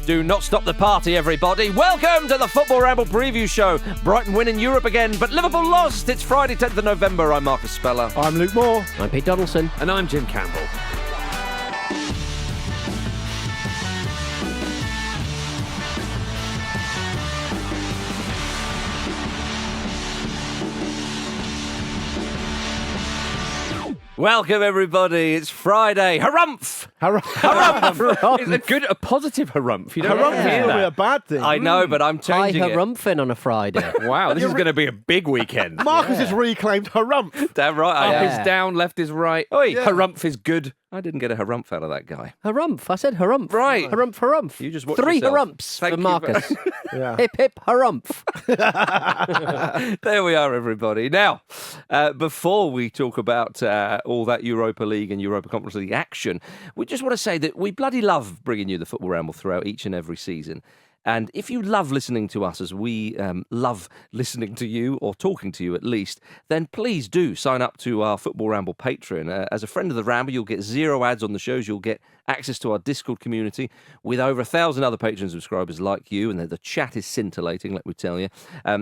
Do not stop the party, everybody. Welcome to the Football Ramble preview show. Brighton win in Europe again, but Liverpool lost. It's Friday, 10th of November. I'm Marcus Speller. I'm Luke Moore. I'm Pete Donaldson. And I'm Jim Campbell. Welcome, everybody. It's Friday. Harumph! It's a positive harumph. You don't Harumph is hear normally that. a bad thing. I know, but I'm changing Hi, it. harumphing on a Friday. Wow, this is going to be a big weekend. Marcus has reclaimed harumph. Damn right I Up am. is down, left is right. Oi. Yeah. Harumph is good. I didn't get a harumph out of that guy. Harumph. I said harumph. Right. Harumph. You just watch 3 yourself. harumphs Thank for you Marcus. Yeah. Hip, hip, harumph. There we are, everybody. Now, before we talk about all that Europa League and Europa Conference League action, we just want to say that we bloody love bringing you the Football Ramble throughout each and every season. And if you love listening to us as we love listening to you, or talking to you at least, then please do sign up to our Football Ramble Patreon. As a friend of the Ramble, you'll get 0 ads on the shows. You'll get access to our Discord community with over 1,000 other Patreon subscribers like you, and the chat is scintillating, let me tell you.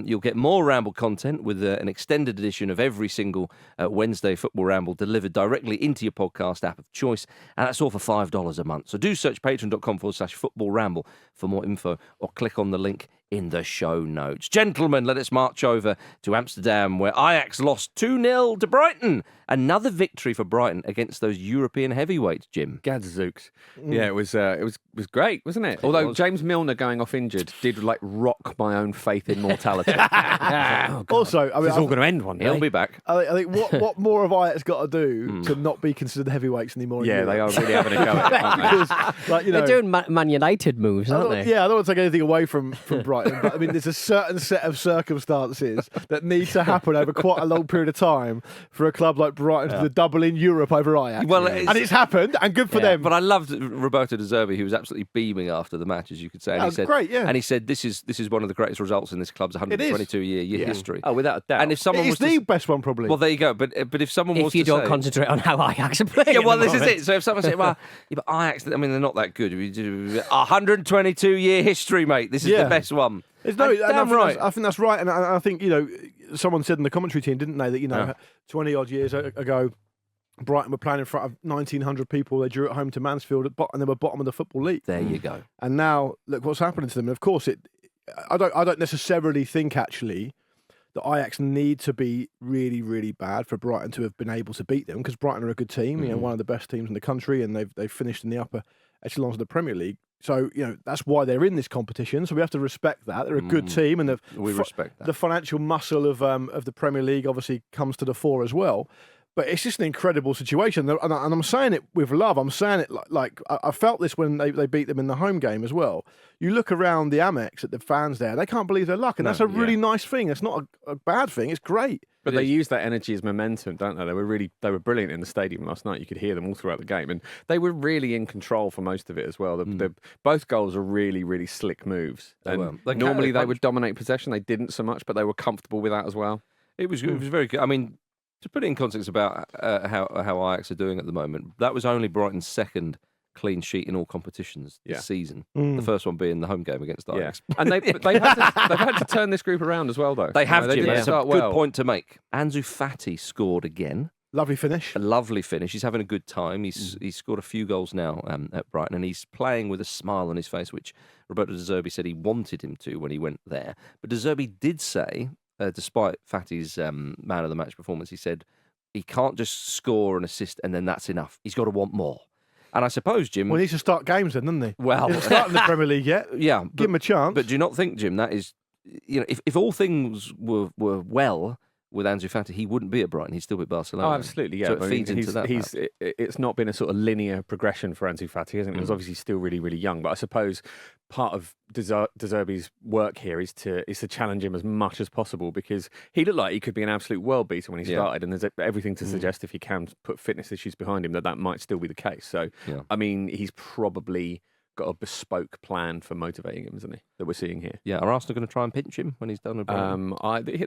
You'll get more Ramble content with an extended edition of every single Wednesday Football Ramble delivered directly into your podcast app of choice, and that's all for $5 a month. So do search patreon.com/Football Ramble for more info, or click on the link in the show notes. Gentlemen, let us march over to Amsterdam, where Ajax lost 2-0 to Brighton. Another victory for Brighton against those European heavyweights, Jim. Gadzooks. Yeah, it was great, wasn't it? Although James Milner going off injured did rock my own faith in mortality. Also, I mean, It's all going to end one day. He'll be back. I think what more have Ajax got to do to not be considered heavyweights anymore? in Yeah, Europe? they are really having a go at it, aren't they? Because, They're doing Man United moves, aren't they? Yeah, I don't want to take anything away from Brighton, but I mean, there's a certain set of circumstances that need to happen over quite a long period of time for a club like Brighton to double in Europe over Ajax. Well, and it's happened, and good for them. But I loved Roberto De Zerbi, who was absolutely beaming after the match, as you could say. And That he was said, great, yeah. And he said, "This is one of the greatest results in this club's 122-year history." Oh, without a doubt. And if someone It's was the to, best one, probably. well, there you go. But if someone was If you to don't say, concentrate on how Ajax are playing. yeah, well, at the this is moment. it. So if someone said, "Well, yeah, but Ajax, I mean, they're not that good." We do 122-year history, mate. This is the best one. It's no, And damn right. I think that's right, and I think someone said in the commentary team, didn't they, that 20 odd years ago, Brighton were playing in front of 1,900 people. They drew at home to Mansfield, and they were bottom of the Football League. There you go. And now look what's happening to them. And of course, I don't necessarily think actually that Ajax need to be really, really bad for Brighton to have been able to beat them, because Brighton are a good team, one of the best teams in the country, and they've finished in the upper echelons of the Premier League. So that's why they're in this competition. So we have to respect that. They're a good team, and We respect that. the financial muscle of the Premier League obviously comes to the fore as well. But it's just an incredible situation, and I'm saying it with love. I'm saying it like I felt this when they beat them in the home game as well. You look around the Amex at the fans there; they can't believe their luck, and that's a really nice thing. It's not a bad thing. It's great. But they use that energy as momentum, don't they? They were brilliant in the stadium last night. You could hear them all throughout the game, and they were really in control for most of it as well. Both goals are really, really slick moves. They were. They Normally counter-punch. they would dominate possession. They didn't so much, but they were comfortable with that as well. It was very good. I mean, to put it in context about how Ajax are doing at the moment, that was only Brighton's second clean sheet in all competitions this season. The first one being the home game against Ajax. Yeah. And they've had to turn this group around as well, though. They have, They Jim. didn't That's a start good well. point to make. Ansu Fati scored again. Lovely finish. A lovely finish. He's having a good time. He's scored a few goals now at Brighton, and he's playing with a smile on his face, which Roberto De Zerbi said he wanted him to when he went there. But De Zerbi did say, despite Fati's man of the match performance, he said he can't just score and assist and then that's enough. He's got to want more. And I suppose, Jim... Well, he needs to start games then, doesn't he? Well... He hasn't started in the Premier League yet. Yeah. Give him a chance. But do you not think, Jim, that is... If all things were well with Ansu Fati, he wouldn't be at Brighton. He'd still be at Barcelona. Oh, absolutely, yeah. So it feeds into that. It's not been a sort of linear progression for Ansu Fati, hasn't it? He was obviously still really, really young, but I suppose part of De Zerbi's work here is to challenge him as much as possible, because he looked like he could be an absolute world beater when he started, and there's everything to suggest if he can put fitness issues behind him that might still be the case. So, I mean, he's probably got a bespoke plan for motivating him, isn't he? That we're seeing here. Yeah, are Arsenal going to try and pinch him when he's done with Brighton?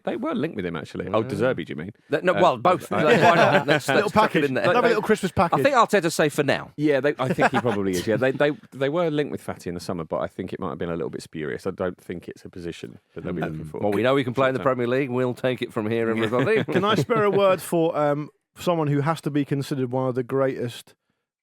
They were linked with him actually. Oh, De Zerbi, do you mean? No, well, both. Why not? Let's little chuck it package, in there. another little Christmas package. I think Arteta's safe for now. Yeah, I think he probably is. Yeah, they were linked with Fatty in the summer, but I think it might have been a little bit spurious. I don't think it's a position that they'll be looking for. Well, we know he can play in the Premier League. We'll take it from here, everybody. Can I spare a word for someone who has to be considered one of the greatest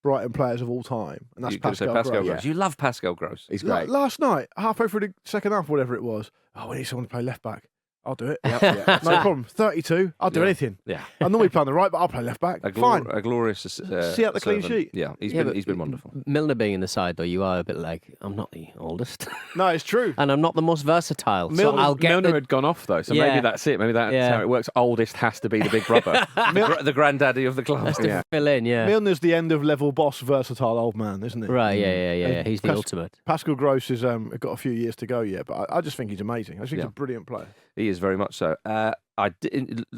Brighton players of all time, and that's Pascal Gross. Gross. You love Pascal Gross. He's great. Last night, halfway through the second half, whatever it was, we need someone to play left back. I'll do it. Yep. No problem. 32. I'll do anything. Yeah. I normally play on the right, but I'll play left back. Fine. A glorious see out the clean sheet. Yeah, he's been wonderful. Milner being in the side, though, you are a bit like, I'm not the oldest. No, it's true. And I'm not the most versatile. Milner had gone off, though, so maybe that's it. Maybe that's how it works. Oldest has to be the big brother. The granddaddy of the club. Fill in, Milner's the end-of-level boss, versatile old man, isn't it? Right, yeah. He's the ultimate. Pascal Gross has got a few years to go yet, but I just think he's amazing. I just think he's a brilliant player. He is very much so.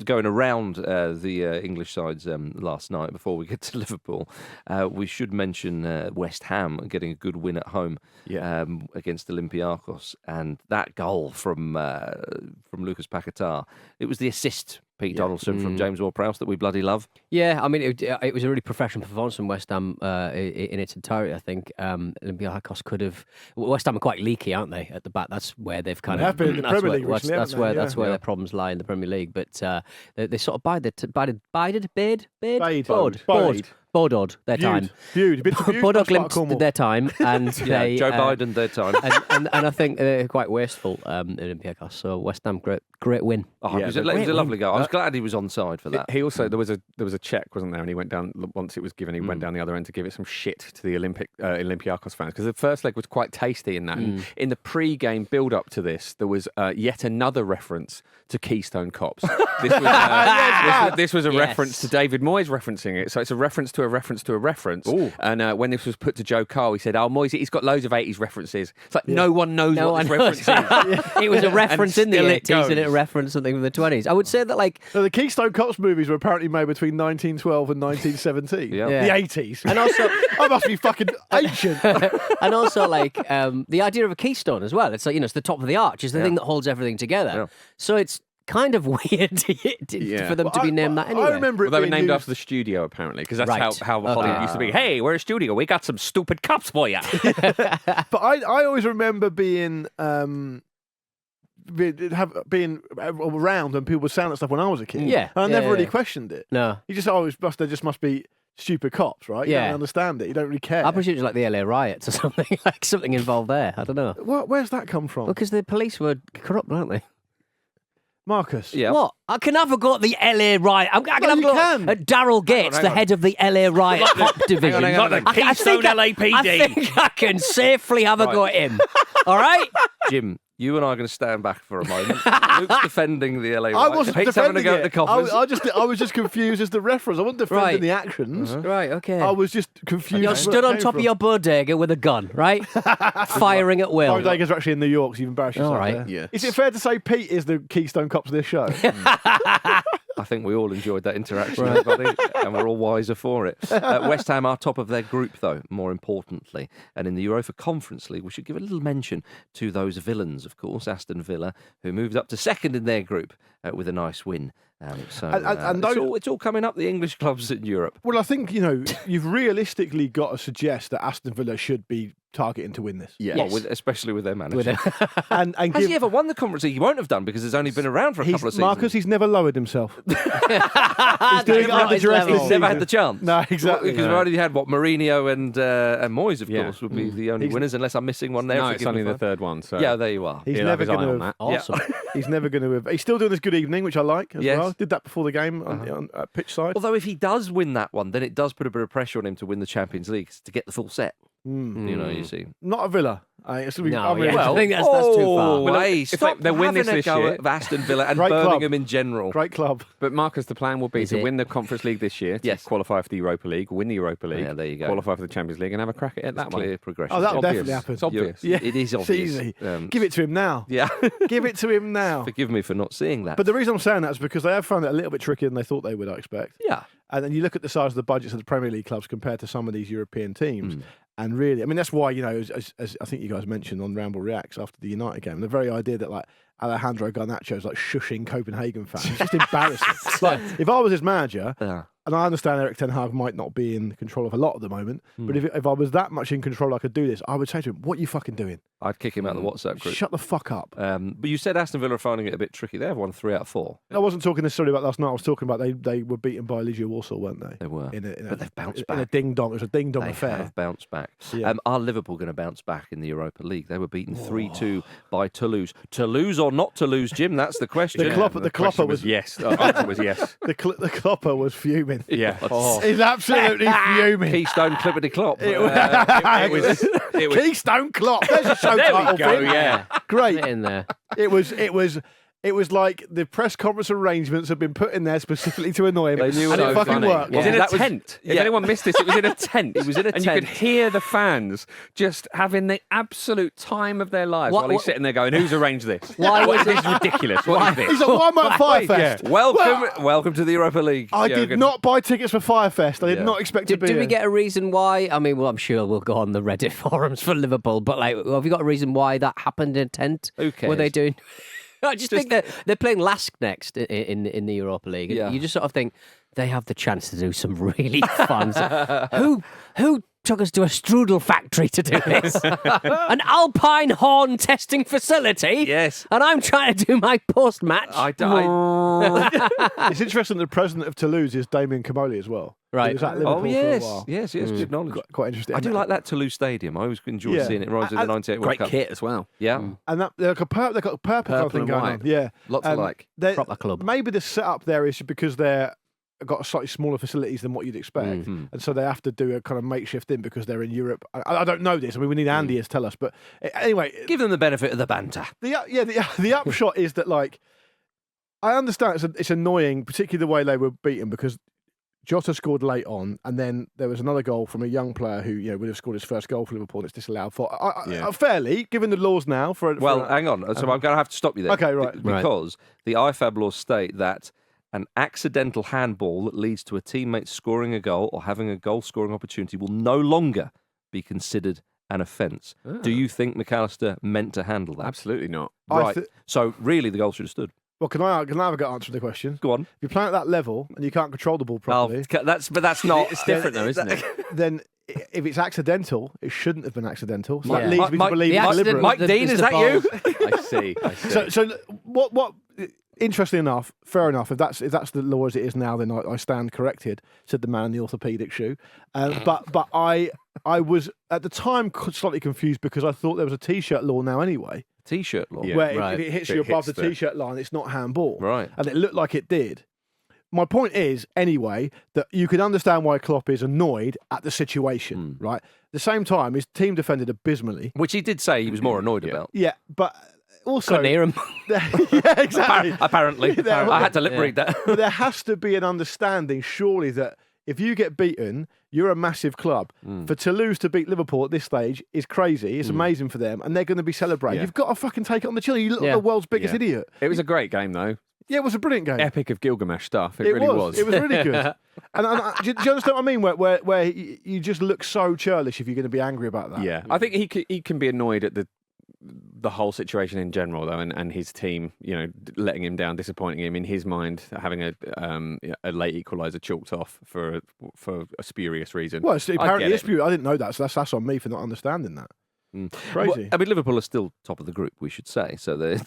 Going around the English sides last night before we get to Liverpool, we should mention West Ham getting a good win at home against Olympiacos, and that goal from Lucas Paquetá. It was the assist, Pete Donaldson, from James Ward-Prowse that we bloody love. Yeah, I mean, it was a really professional performance from West Ham in its entirety, I think. Olympiacos could have... West Ham are quite leaky, aren't they, at the back? That's where they've kind of... been in the Premier League recently, that's where their problems lie in the Premier League. But they sort of Bodod their time. Bodog their time, and Joe Biden their time, and I think they're quite wasteful in Olympiacos. So West Ham, great win. It was a lovely goal. I was glad he was onside for that. He also there was a check, wasn't there? And he went down once it was given. He went down the other end to give it some shit to the Olympiacos fans, because the first leg was quite tasty in that. And in the pre-game build-up to this, there was yet another reference to Keystone Cops. This was a reference to David Moyes referencing it. So it's a reference to a reference to a reference. Ooh. And when this was put to Joe Carl, he said, Moyes, he's got loads of 80s references. It's like no one knows what this reference is. It was a reference in the 80s and it referenced something from the 20s. I would say that, like... So the Keystone Cops movies were apparently made between 1912 and 1917. The 80s. And also... I must be fucking ancient. And also, like, the idea of a keystone as well. It's like, it's the top of the arch. It's the thing that holds everything together. Yeah. So it's kind of weird for them to be named that anyway. I remember they were named after the studio, apparently, because that's how Hollywood used to be. Hey, we're a studio. We got some stupid cops for you. But I always remember being around when people were saying that stuff when I was a kid. Yeah. And I never really questioned it. No. You just there just must be stupid cops, right? You don't understand it. You don't really care. I presume it was like the LA riots or something, like something involved there. I don't know. Where's that come from? Because the police were corrupt, weren't they? Marcus. Yeah. What? I can have a go at the LA riot. I can have a go at Daryl Gates, the head of the LA riot cop division. Not the Keystone LAPD. I think I can safely have a go at him. All right? Jim, you and I are going to stand back for a moment. Luke's defending the LA I wasn't Pete's having a go at the coppers. I was just confused as the reference. I wasn't defending the actions. Right, okay. I was just confused. You're stood on top of your bodega with a gun, right? Firing at will. Bodegas are actually in New York, so you've embarrassed yourself. All right. There. Yeah. Is it fair to say Pete is the Keystone Cops of this show? I think we all enjoyed that interaction, everybody, and we're all wiser for it. West Ham are top of their group, though, more importantly. And in the Europa Conference League, we should give a little mention to those villains, of course, Aston Villa, who moved up to second in their group with a nice win. It's all coming up, the English clubs in Europe. Well, I think, you've realistically got to suggest that Aston Villa should be targeting to win this. Yeah, yes. Especially with their manager. and Has he ever won the Conference League? He won't have done because he's only been around for a couple of seasons. Marcus, he's never lowered himself. He's doing it under duress. He's never had the chance. No, exactly. Because we've already had, Mourinho and Moyes, of course, would be the only winners, unless I'm missing one there. No, it's only the third one. So. Yeah, there you are. He's never going to have... Awesome. He's never going to have... He's still doing this good evening, which I like as well. Did that before the game on pitch side. Although if he does win that one, then it does put a bit of pressure on him to win the Champions League to get the full set. You see. Not a Villa. I think that's too far. Well, stop they win this year. year. Of Aston Villa and Birmingham in general. Great club. But Marcus, the plan will be to win the Conference League this year, to qualify for the Europa League, win the Europa League, there you go. Qualify for the Champions League, and have a crack at that one. Clear progression. Oh, that'll definitely happen. It's obvious. Yeah. It is obvious. It's easy. Give it to him now. Yeah. Give it to him now. Forgive me for not seeing that. But the reason I'm saying that is because they have found it a little bit trickier than they thought they would, I expect. Yeah. And then you look at the size of the budgets of the Premier League clubs compared to some of these European teams. And really, I mean, that's why, as I think you guys mentioned on Ramble Reacts after the United game, the very idea that, like, Alejandro Garnacho's, like, shushing Copenhagen fans, it's just embarrassing. Like, if I was his manager, and I understand Erik ten Hag might not be in control of a lot at the moment, but if I was that much in control I could do this, I would say to him, what are you fucking doing? I'd kick him out of the WhatsApp group. Shut the fuck up. But you said Aston Villa are finding it a bit tricky. They've won 3 out of 4. I wasn't talking necessarily about last night. I was talking about they were beaten by Legia Warsaw, weren't they? They were. But they've bounced back. In a ding-dong. It was a ding-dong They affair. have bounced back. Yeah. Are Liverpool going to bounce back in the Europa League? They were beaten 3-2 by Toulouse. Toulouse or not Toulouse, Jim? That's the question. The Klopper was yes. The answer was yes. The Klopper was fuming. Yeah. He's absolutely fuming. Keystone Clippity Klopp. It was Keystone Klopp. There's a show there title. we go. Thing. Yeah. Great. In there. It was like the press conference arrangements had been put in there specifically to annoy him. They knew and it it was fucking funny. worked. It was in a That was- tent. If yeah. anyone missed this, it was in a tent. It was in a and tent. you could hear the fans just having the absolute time of their lives What- while he's what- sitting there going, "Who's arranged this? Why was this is ridiculous? What is this?" He's like, why am I at Fyre Fest? Welcome to the Europa League. I did not buy tickets for Fyre Fest. I did Yeah. not expect to be Do we here. get a reason why? I mean, well, I'm sure we'll go on the Reddit forums for Liverpool, but like, have you got a reason why that happened in a tent? Who cares? Were they doing? I just think that they're playing Lask next in the Europa League. Yeah. You just sort of think they have the chance to do some really fun stuff. Who took us to a strudel factory to do this? An alpine horn testing facility? Yes. And I'm trying to do my post-match. It's interesting that the president of Toulouse is Damien Comoli as well. Right. He was at Liverpool Oh, for a yes. while. Yes, good knowledge. Quite interesting. I do like that Toulouse Stadium. I always enjoyed Yeah. seeing it rise in the 98 World Great Cup. kit as well. Yeah. And that they've got a purple kind of Purple thing and going white. on. Yeah. Lots of like. Proper club. Maybe the setup there is because they're got slightly smaller facilities than what you'd expect, and so they have to do a kind of makeshift in because they're in Europe. I don't know this. I mean, we need Andy to tell us. But anyway, Give them the benefit of the banter. the upshot is that, like, I understand it's annoying, particularly the way they were beaten because Jota scored late on, and then there was another goal from a young player who would have scored his first goal for Liverpool. And it's disallowed for fairly, given the laws now. Hang on. So I'm going to have to stop you there. Okay, right. Because the IFAB laws state that an accidental handball that leads to a teammate scoring a goal or having a goal-scoring opportunity will no longer be considered an offence. Do you think McAllister meant to handle that? Absolutely not. Right. So really, the goal should have stood. Well, can I have a good answer to the question? Go on. If you're playing at that level and you can't control the ball properly, But that's not. It's different though, isn't it? then if it's accidental, it shouldn't have been accidental. So Mike- that leads me to Mike- believe the it's accident deliberate. Mike was Dean, is that ball. you? I see. So what? Interesting enough, fair enough. If that's the law as it is now, then I stand corrected," said the man in the orthopaedic shoe. But I was at the time slightly confused because I thought there was a t-shirt law now anyway, T-shirt law. Yeah. where if right. it hits If you it above hits the the- t-shirt line, it's not handball. Right. And it looked like it did. My point is, anyway, that you could understand why Klopp is annoyed at the situation, right? At the same time, his team defended abysmally. Which he did say he was more annoyed about. Yeah, but also... Couldn't hear him. yeah, exactly. Apparently. Yeah, I had to lip read that. But there has to be an understanding, surely, that if you get beaten, you're a massive club. For Toulouse to beat Liverpool at this stage is crazy. It's amazing for them, and they're going to be celebrating. Yeah. You've got to fucking take it on the chin. You look like Yeah. the world's biggest Yeah. idiot. It was a great game though. Yeah, it was a brilliant game. Epic of Gilgamesh stuff. It really was. It was really good. Do you understand what I mean? Where you just look so churlish if you're going to be angry about that. Yeah, I think he can be annoyed at the whole situation in general, though, and his team, letting him down, disappointing him. In his mind, having a late equaliser chalked off for a spurious reason. Well, it's apparently get it's beautiful. I didn't know that, so that's on me for not understanding that. Crazy. Well, I mean, Liverpool are still top of the group, we should say. So they're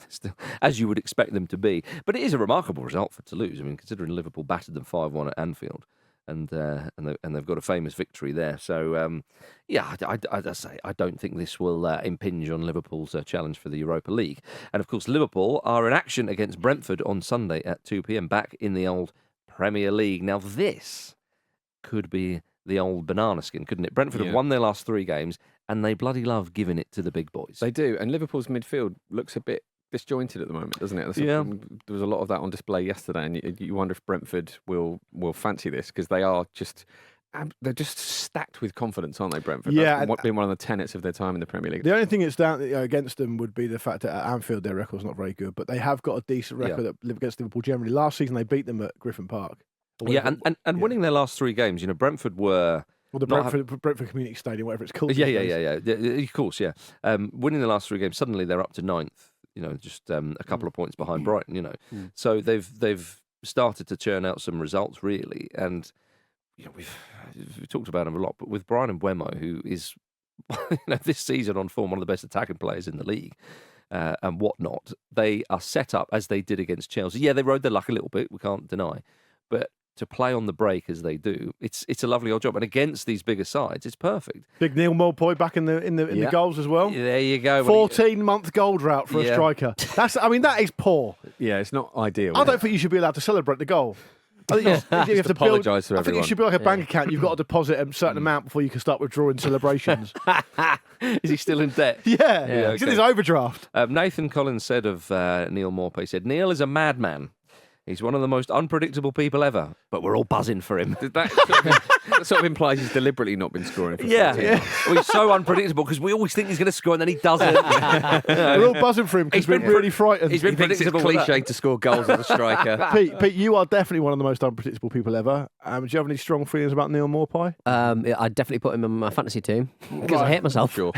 still, as you would expect them to be. But it is a remarkable result for Toulouse. I mean, considering Liverpool battered them 5-1 at Anfield, and they've got a famous victory there. So I say I don't think this will impinge on Liverpool's challenge for the Europa League. And of course, Liverpool are in action against Brentford on Sunday at 2 p.m. back in the old Premier League. Now this could be the old banana skin, couldn't it? Brentford have won their last 3 games, and they bloody love giving it to the big boys. They do, and Liverpool's midfield looks a bit disjointed at the moment, doesn't it? Yeah. There was a lot of that on display yesterday, and you wonder if Brentford will fancy this because they're just stacked with confidence, aren't they, Brentford? Yeah, That's been one of the tenets of their time in the Premier League. The only thing that's down against them would be the fact that at Anfield their record's not very good, but they have got a decent record against Liverpool generally. Last season they beat them at Griffin Park. Yeah, and winning their last 3 games, Brentford were Or the not Brentford Community Stadium, whatever it's called. Yeah. Of course, yeah. Winning the last 3 games, suddenly they're up to 9th. Just a couple of points behind Brighton. So they've started to churn out some results really, and we've talked about him a lot. But with Brian Mbeumo, who is this season on form one of the best attacking players in the league. And whatnot, they are set up as they did against Chelsea. Yeah, they rode their luck a little bit, we can't deny. But to play on the break as they do, it's a lovely old job. And against these bigger sides, it's perfect. Big Neil Mulpoy back in the goals as well. Yeah, there you go. 14-month gold drought for a striker. That is poor. Yeah, it's not ideal. I don't think you should be allowed to celebrate the goal. I think you have to apologise to I think everyone. it should be like a bank account. You've got to deposit a certain amount before you can start withdrawing celebrations. Is he still in debt? Yeah. He's in his overdraft. Nathan Collins said of Neil Maupay, he said, Neil is a madman. He's one of the most unpredictable people ever, but we're all buzzing for him. That sort of implies he's deliberately not been scoring for 14 months. Well, he's so unpredictable because we always think he's going to score and then he doesn't. We're all buzzing for him because we're really frightened. He's been He thinks it's predictable. cliche to score goals as a striker. Pete, you are definitely one of the most unpredictable people ever. Do you have any strong feelings about Neil Maupay? I'd definitely put him in my fantasy team because I hate myself. Sure.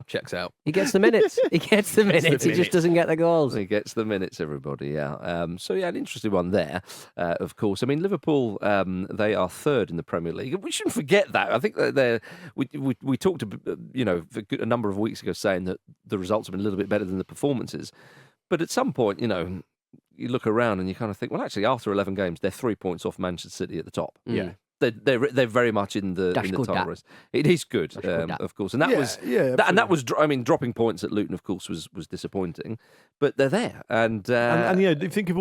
Checks out. He gets the minutes. He just doesn't get the goals. He gets the minutes, everybody, yeah. So, an interesting one there, of course. I mean, Liverpool, they are 3rd in the Premier League. We shouldn't forget that. I think that we talked, a number of weeks ago saying that the results have been a little bit better than the performances. But at some point, you look around and you kind of think, well, actually, after 11 games, they're 3 points off Manchester City at the top. Yeah. They're very much in the title race. It is good, of course, and that was dropping points at Luton, of course, was disappointing, but they're there, and you think of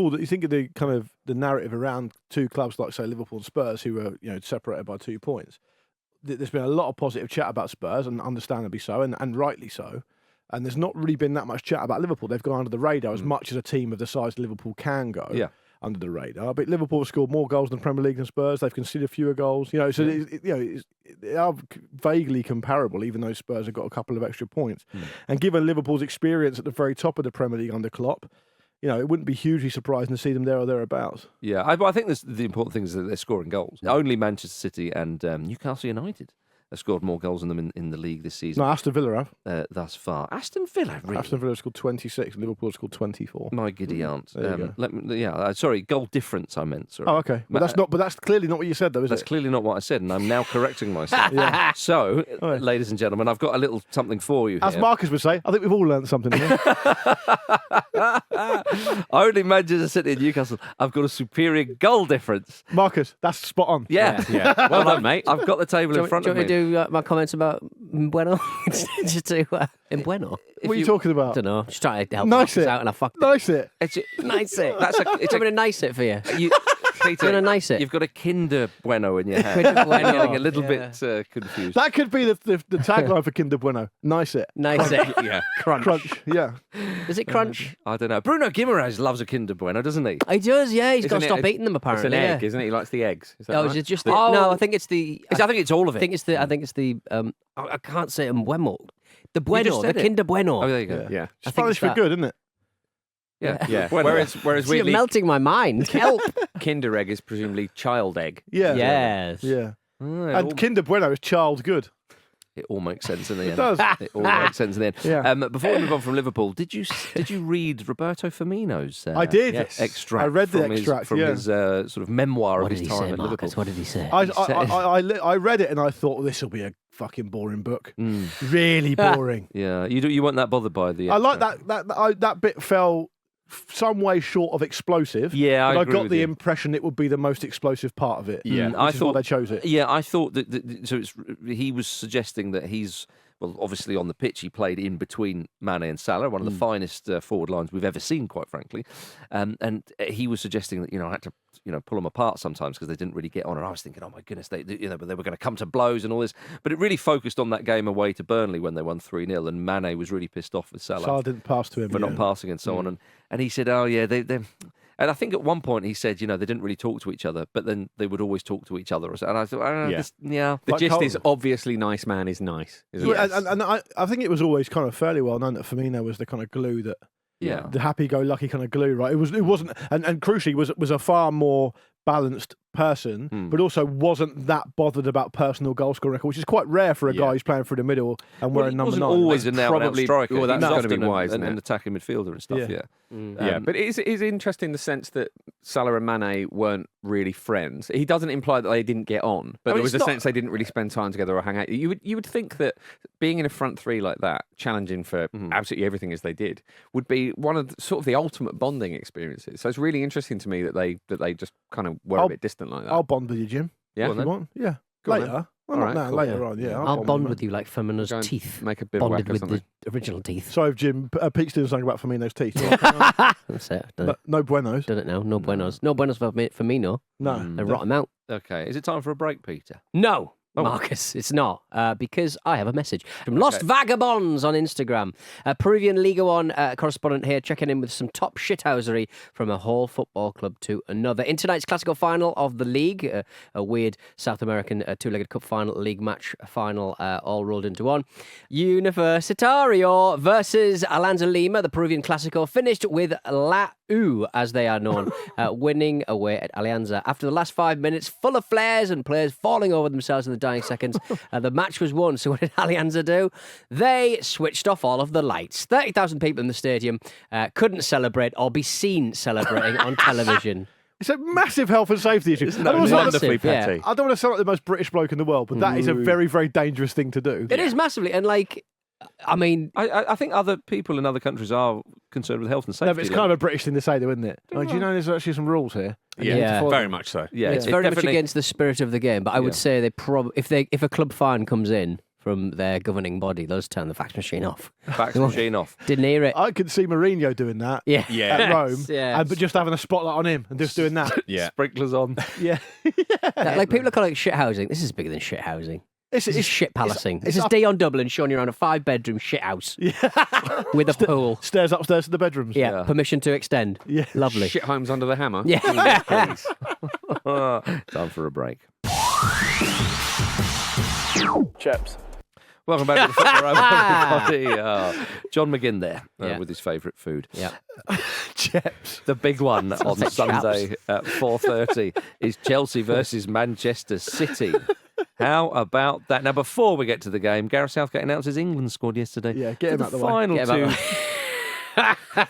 the kind of the narrative around two clubs like say Liverpool and Spurs, who were separated by 2 points. There's been a lot of positive chat about Spurs, and understandably so, and rightly so. And there's not really been that much chat about Liverpool. They've gone under the radar as much as a team of the size Liverpool can go. Yeah. Under the radar, but Liverpool have scored more goals than Premier League than Spurs. They've conceded fewer goals, so they are vaguely comparable, even though Spurs have got a couple of extra points. And given Liverpool's experience at the very top of the Premier League under Klopp, it wouldn't be hugely surprising to see them there or thereabouts. Yeah, I think the important thing is that they're scoring goals. Only Manchester City and Newcastle United have scored more goals than them in the league this season. No, Aston Villa have. Thus far. Aston Villa, really? Aston Villa scored 26, Liverpool scored 24. My giddy aunt. There you go. Sorry, goal difference I meant. Sorry. Oh, okay. But that's clearly not what you said, though, is it? That's clearly not what I said, and I'm now correcting myself. So, ladies and gentlemen, I've got a little something for you here. As Marcus would say, I think we've all learned something here. Only Manchester City and Newcastle have got a superior goal difference. Marcus, that's spot on. Yeah. Well done, mate. I've got the table in front of me. Do you want me to do my comments about Bueno? Just do Bueno. What are you talking about? I don't know. Just trying to help Nice Marcus it. out, and I fucked it. Nice it. Nice it. It's I'm going to nice it for you. Peter, Gonna nice it. You've got a Kinder Bueno in your hand. Kinder Bueno, I'm getting a little bit confused. That could be the tagline for Kinder Bueno. Nice it. Nice it. Yeah. Crunch. Yeah. Is it crunch? I don't know. Bruno Guimaraes loves a Kinder Bueno, doesn't he? He does, yeah. He's got to Isn't stop it eating them, apparently. It's an egg, isn't it? He likes the eggs. Is that Oh, right? is it just the... Oh. No, I think it's the... I think it's all of it. I think it's the... I can't say it in Bueno. The Bueno, just the said it. Kinder Bueno. Oh, there you go. Yeah. It's Spanish for good, isn't it? Yeah. Whereas You're weirdly, melting my mind. Help. Kinder egg is presumably child egg. Yeah. Yes. Yeah. It And Kinder Bueno is child good. all makes sense in the end. It does. It all makes sense in the end. Yeah. Before we move on from Liverpool, did you read Roberto Firmino's I did. extract? I read the from extract, from his sort of memoir What of did his he time say, at Marcus? Liverpool? What did he say? I read it and I thought, well, this will be a fucking boring book. Really boring. Yeah, you weren't that bothered by the. I like extract. that bit fell some way short of explosive. Yeah, but I agree got with the you. impression it would be the most explosive part of it. Yeah, which I is why thought they chose it. Yeah, I thought that. So he was suggesting that he's. Well, obviously on the pitch he played in between Mane and Salah, one of the finest forward lines we've ever seen, quite frankly. And he was suggesting that I had to pull them apart sometimes because they didn't really get on. And I was thinking, oh my goodness, but they were going to come to blows and all this. But it really focused on that game away to Burnley when they won 3-0, and Mane was really pissed off with Salah Didn't pass to him for not passing and so on. And he said, oh yeah, they. And I think at one point he said, they didn't really talk to each other, but then they would always talk to each other. And I thought, The Like gist Col- is obviously nice man is nice. Isn't it? And I think it was always kind of fairly well known that Firmino was the kind of glue that, Yeah. the happy-go-lucky kind of glue, right? It wasn't, and crucially was a far more balanced person, but also wasn't that bothered about personal goal scoring record, which is quite rare for a guy who's playing through the middle and wearing number 9. Always an out striker. Well, that's He's going to be often wise, isn't an it? attacking midfielder and stuff. Yeah. Yeah, but it is interesting the sense that Salah and Mane weren't really friends. He doesn't imply that they didn't get on, but there was a sense they didn't really spend time together or hang out. You would think that being in a front three like that, challenging for absolutely everything as they did, would be one of sort of the ultimate bonding experiences. So it's really interesting to me that they just kind of were a bit distant like that. I'll bond with you, Jim. Yeah, if you want. Yeah, Go on, later. then. Well, All not right, now. cool. Later on. Yeah, I'll bond with you. you like Firmino's Go and teeth. make a bit Bonded or with something. the original teeth. Sorry, Jim. Pete's doing something about Firmino's teeth. That's it. Done it. No buenos. Done it now. No buenos. No buenos for Firmino. No. They rot him out. Okay. Is it time for a break, Peter? No, Marcus, it's not, because I have a message from Lost Vagabonds on Instagram. Peruvian Liga 1 correspondent here checking in with some top shithousery from a whole football club to another. In tonight's classical final of the league, a weird South American two-legged cup final, league match final, all rolled into one. Universitario versus Alianza Lima, the Peruvian Clásico, finished with La U, as they are known, winning away at Alianza. After the last 5 minutes, full of flares and players falling over themselves in the dying seconds, the match was won. So what did Alianza do? They switched off all of the lights. 30,000 people in the stadium couldn't celebrate or be seen celebrating on television. It's a massive health and safety issue. I don't Wonderfully petty. want to sound like the most British bloke in the world, but that is a very, very dangerous thing to do. It is massively, and like, I mean, I think other people in other countries are concerned with health and safety. No, but it's kind of a British thing to say, though, isn't it? Like, do you know there's actually some rules here? Yeah. Very much so. Yeah, it's very much against the spirit of the game. But I would say they if a club fine comes in from their governing body, they'll just turn the fax machine off. Fax machine off. Didn't hear it. I could see Mourinho doing that. At Rome, but just having a spotlight on him and just doing that. Sprinklers on. Yeah. Like people are calling it shit housing. This is bigger than shit housing. This is shit palacing. This is Dion Dublin showing you around a 5-bedroom shit house with a pool. Stairs upstairs to the bedrooms. Yeah, permission to extend. Yeah. Lovely. Shit homes under the hammer. Yeah. Time for a break. Chaps. Welcome back to the Football Ramble, everybody. John McGinn there with his favourite food. Yeah. Chaps. The big one on Sunday at 4:30 is Chelsea versus Manchester City. How about that? Now, before we get to the game, Gareth Southgate announced his England squad yesterday. Yeah, get him out the way.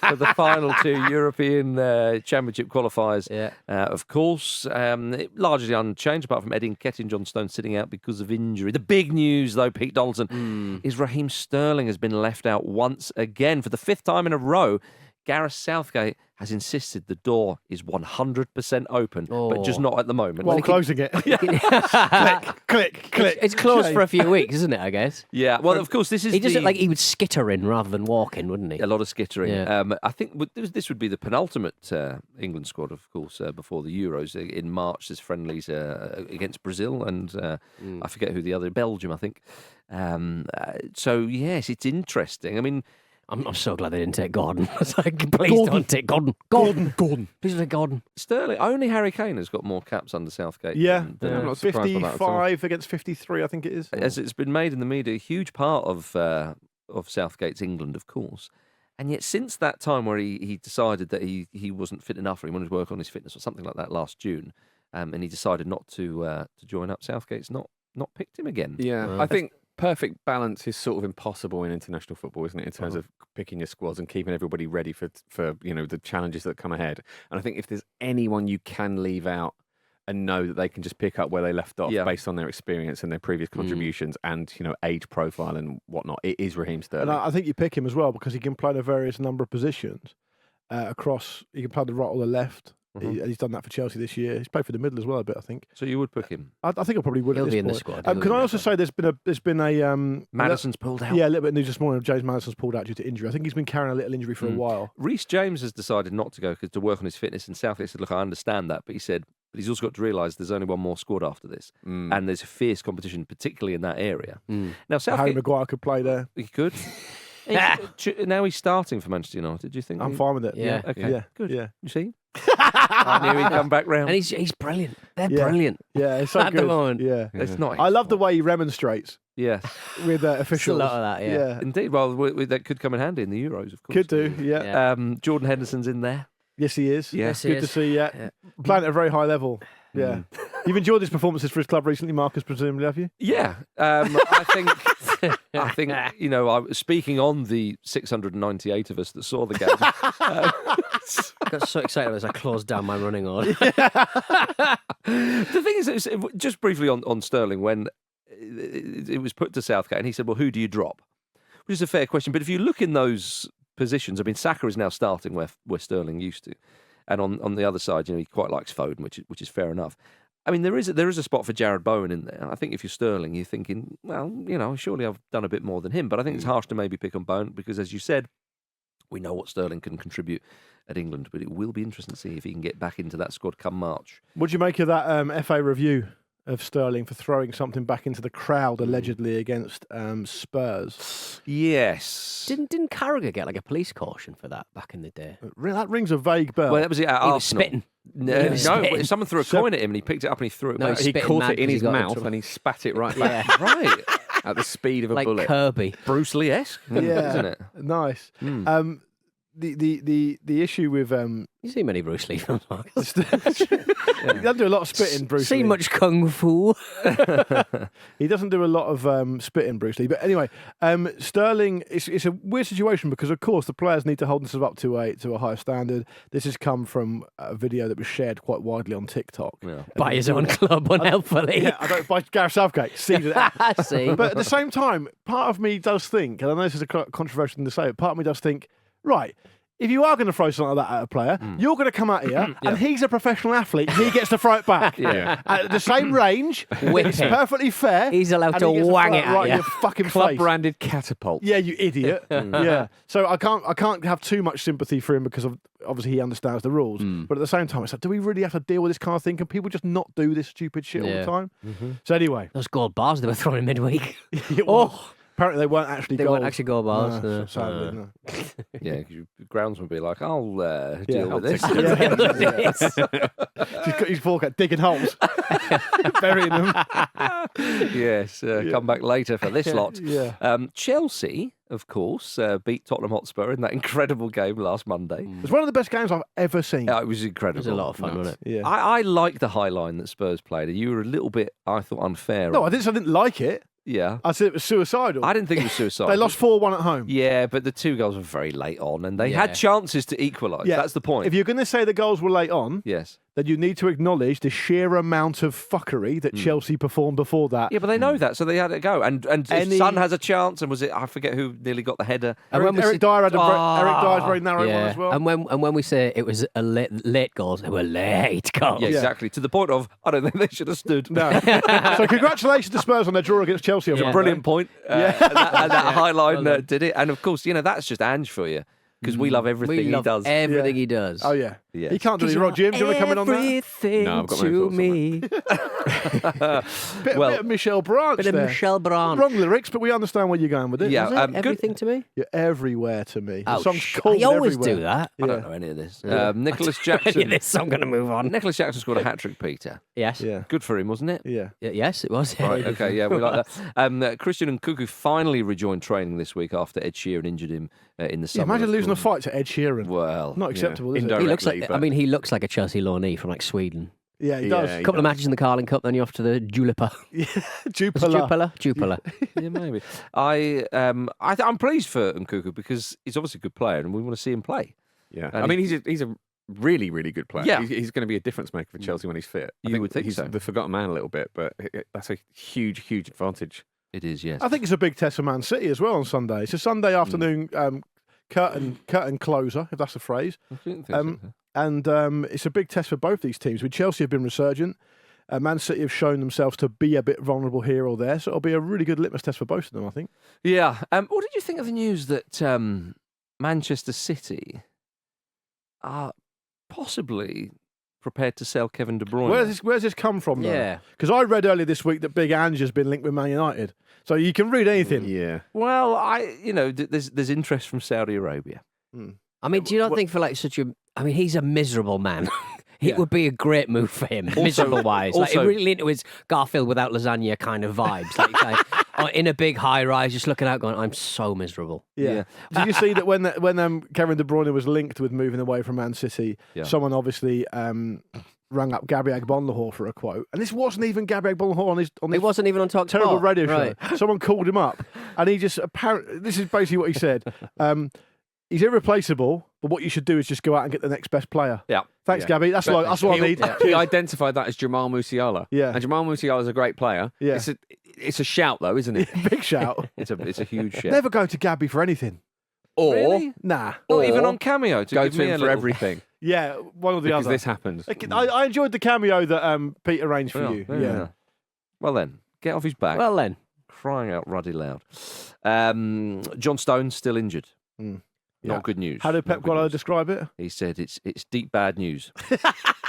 For the final two European Championship qualifiers, of course. Largely unchanged, apart from Eddie Nketiah and John Stones sitting out because of injury. The big news, though, Pete Donaldson, is Raheem Sterling has been left out once again. For the 5th time in a row, Gareth Southgate has insisted the door is 100% open, but just not at the moment. While closing it. Click. It's closed for a few weeks, isn't it, I guess? Yeah, well, of course, this is He does it like he would skitter in rather than walk in, wouldn't he? a lot of skittering. Yeah. I think this would be the penultimate England squad, of course, before the Euros. In March, there's friendlies against Brazil and I forget who the other, Belgium, I think. So, yes, it's interesting. I mean, I'm so glad they didn't take Gordon. It's like, please don't take Gordon. Gordon. Please don't take Gordon. Sterling, only Harry Kane has got more caps under Southgate. Yeah, than I'm not surprised by that at all. 55 against 53, I think it is. as it's been made in the media, a huge part of Southgate's England, of course. And yet, since that time where he decided that he wasn't fit enough, or he wanted to work on his fitness or something like that last June, and he decided not to join up, Southgate's not picked him again. Yeah, I think perfect balance is sort of impossible in international football, isn't it? In terms of picking your squads and keeping everybody ready for the challenges that come ahead. And I think if there's anyone you can leave out and know that they can just pick up where they left off based on their experience and their previous contributions and age profile and whatnot, it is Raheem Sterling. And I think you pick him as well because he can play in a various number of positions across. He can play the right or the left. He's done that for Chelsea this year. He's played for the middle as well a bit, I think. So you would pick him? I think I probably would. He'll at this be in point. the squad. Can I also say there's been a Maddison's pulled out. Yeah, a little bit of news this morning. James Maddison's pulled out due to injury. I think he's been carrying a little injury for a while. Reece James has decided not to go to work on his fitness, and Southgate said, "Look, I understand that," but he said, "But he's also got to realise there's only one more squad after this, and there's fierce competition, particularly in that area." Now, Harry Southgate, Maguire could play there. he could. Now he's starting for Manchester United. Do you think? I'm fine with it. Yeah. Okay. Yeah. Good. Yeah. You see? I knew he'd come back round. And he's brilliant. They're brilliant. Yeah, it's so At the good. moment. Yeah. It's not. I love the way he remonstrates Yes, with There's a officials. lot of that, yeah. indeed. Well, that could come in handy in the Euros, of course. Could do, yeah. Yeah. Jordan Henderson's in there. Yes, he is. Yeah. Yes, he Good is. to see, Playing at a very high level. Yeah. You've enjoyed his performances for his club recently, Marcus, presumably, have you? Yeah, I think speaking on the 698 of us that saw the game. I got so excited as I closed down my running order. The thing is, just briefly on Sterling, when it was put to Southgate, and he said, "Well, who do you drop?" Which is a fair question, but if you look in those positions, I mean, Saka is now starting where Sterling used to, and on the other side, he quite likes Foden, which is fair enough. I mean, there is a spot for Jared Bowen in there. I think if you're Sterling, you're thinking, well, surely I've done a bit more than him. But I think it's harsh to maybe pick on Bowen because, as you said, we know what Sterling can contribute at England. But it will be interesting to see if he can get back into that squad come March. What do you make of that FA review of Sterling for throwing something back into the crowd allegedly against Spurs? Yes. Didn't Carragher get like a police caution for that back in the day? That rings a vague bell. Well, that was it at He Arsenal. was spitting. No, spitting. someone threw a coin at him and he picked it up and he threw it No, back. he He spitting caught mad it in 'cause he his got in mouth trouble. and he spat it right back Right. at the speed of a Like bullet. Kirby. Bruce Lee-esque, isn't it? Nice. Mm. The issue with You see many Bruce Lee films, Marcus? he doesn't do a lot of spitting, Bruce See Lee. much kung fu? He doesn't do a lot of spitting, Bruce Lee. But anyway, Sterling, it's a weird situation because, of course, the players need to hold themselves up to a higher standard. This has come from a video that was shared quite widely on TikTok. Yeah. By his own club, unhelpfully. Yeah, by Gareth Southgate. Seeded out. I see. But at the same time, part of me does think, and I know this is a controversial thing to say, but part of me does think, right, if you are going to throw something like that at a player, you're going to come out here, and he's a professional athlete. He gets to throw it back. Yeah. At the same range, Whip it's it. perfectly fair. He's allowed and to he gets wang throw it at right you. in your fucking Club face. branded catapult. Yeah, you idiot. Yeah. So I can't have too much sympathy for him because of obviously he understands the rules. But at the same time, it's like, do we really have to deal with this kind of thing? Can people just not do this stupid shit all Yeah. the time? So anyway, Those gold bars they were throwing midweek. oh, apparently they weren't actually They goals. weren't actually gold bars. No, no. sadly, no. Yeah, 'cause the groundsman would be like, I'll deal I'll with this. He's got his fork out digging holes, burying them. Yes, come back later for this lot. Yeah. Chelsea, of course, beat Tottenham Hotspur in that incredible game last Monday. It's one of the best games I've ever seen. It was incredible. It was a lot of fun, wasn't it? Yeah. I like the high line that Spurs played. You were a little bit, I thought, unfair. No, on- I didn't like it. Yeah. I said it was suicidal. I didn't think it was suicide. They lost 4-1 at home. Yeah, but the two goals were very late on, and they Yeah. had chances to equalise. Yeah. That's the point. If you're going to say the goals were late on, Yes. then you need to acknowledge the sheer amount of fuckery that Chelsea performed before that. Yeah, but they know that, so they had it go. And if Any- Son has a chance, and was it? I forget who nearly got the header. And when we Eric said- Dyer had a Ah, Eric Dyer's very narrow one Yeah. as well. And when we say it was a late goals, they were late goals. Yeah, exactly. To the point of, I don't think they should have stood. No. So congratulations to Spurs on their draw against Chelsea. It's on a Yeah. Monday. brilliant point. And that high line did it. And of course, that's just Ange for you. Because we love everything We he love does. everything Yeah. he does. Oh, yeah. Yes. He can't do any wrong. Jim, do you want to come in on that? Everything No, I've got my to thoughts on me. Bit of Michelle Branch Bit of there. Michelle Branch. Wrong lyrics, but we understand where you're going with it. Yeah, Isn't it? good- Everything to me. You're everywhere to me. The Oh, song's sh- called I always Everywhere. do that. I don't Yeah. know any of this. Yeah. Nicholas Any Jackson. of this, I'm going to move on. Nicholas Jackson scored a hat-trick, Peter. Yes. Yeah. Good for him, wasn't it? Yeah. Yes, it was. Right, okay, yeah, we like that. Christian and Cuckoo finally rejoined training this week after Ed Sheeran injured him in the Yeah, summer. imagine of losing a course. fight to Ed Sheeran. Well, Not acceptable, is it? Indirect. He looks like. Directly, I mean, he looks like a Chelsea loanee from like Sweden. Yeah, he Yeah, does. he A couple of matches in the Carling Cup, then you're off to the Jupiler. Jupiler. Jupiler. yeah, maybe. I'm pleased for Nkuku because he's obviously a good player and we want to see him play. Yeah, And I mean, he's a really, really good player. Yeah. He's going to be a difference maker for Chelsea when he's fit. You would think he's so. the forgotten man a little bit, but that's a huge, huge advantage. It is, yes. I think it's a big test for Man City as well on Sunday. It's a Sunday afternoon curtain closer, if that's a phrase. I didn't think so. And it's a big test for both these teams. With Chelsea have been resurgent. Man City have shown themselves to be a bit vulnerable here or there. So it'll be a really good litmus test for both of them, I think. Yeah. What did you think of the news that Manchester City are possibly prepared to sell Kevin De Bruyne? Where's this come from, though? Yeah. Because I read earlier this week that Big Ange has been linked with Man United. So you can read anything. Yeah. Well, there's interest from Saudi Arabia. I mean, do you not think for like such a? I mean, he's a miserable man. It would be a great move for him, miserable wise. Like also- really into his Garfield without lasagna kind of vibes. Like in a big high rise, just looking out, going, "I'm so miserable." Yeah. Did you see that when Kevin De Bruyne was linked with moving away from Man City, Yeah. someone obviously rang up Gabby Agbonlahor for a quote, and this wasn't even Gabby Agbonlahor on his It wasn't even on Talk terrible Sport. radio Right. show. Someone called him up, and he just this is basically what he said. He's irreplaceable, but what you should do is just go out and get the next best player. Yeah. Thanks, Yeah. Gabby. That's what I need. He identified that as Jamal Musiala. Yeah. And Jamal Musiala is a great player. Yeah. It's a shout, though, isn't it? Big shout. It's a huge shit. Never go to Gabby for anything. Or Really? Nah. Not even or on Cameo to go give to me him a for little... everything. Yeah, one or the Because other. this happens. I enjoyed the cameo that Peter arranged for you. Yeah. Well then, get off his back. Well then. Crying out ruddy loud. John Stone's still injured. Mm. Not Yeah. good news. How did Pep Not good Guardiola news. describe it? He said it's deep bad news.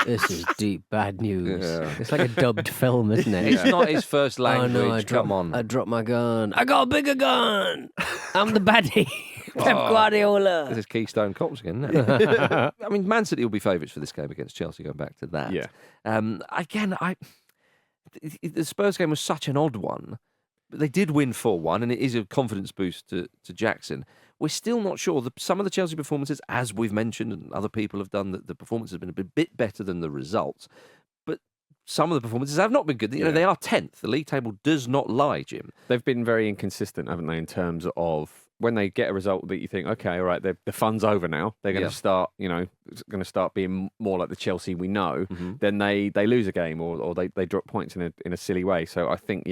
This is deep bad news. Yeah. It's like a dubbed film, isn't it? It's not his first Oh, language. no, Come on. I dropped my gun. I got a bigger gun. I'm the baddie. Pep Guardiola. This is Keystone Cops again, isn't it? I mean, Man City will be favourites for this game against Chelsea, going back to that. Yeah. Again, the Spurs game was such an odd one. But they did win 4-1, and it is a confidence boost to Jackson. We're still not sure. Some of the Chelsea performances, as we've mentioned, and other people have done, that the performance has been a bit better than the results. But some of the performances have not been good. You know, they are 10th. The league table does not lie, Jim. They've been very inconsistent, haven't they, in terms of when they get a result that you think, okay, all right, the fun's over now. They're going to start, it's going to start being more like the Chelsea we know. Then they lose a game or they drop points in a silly way. So I think,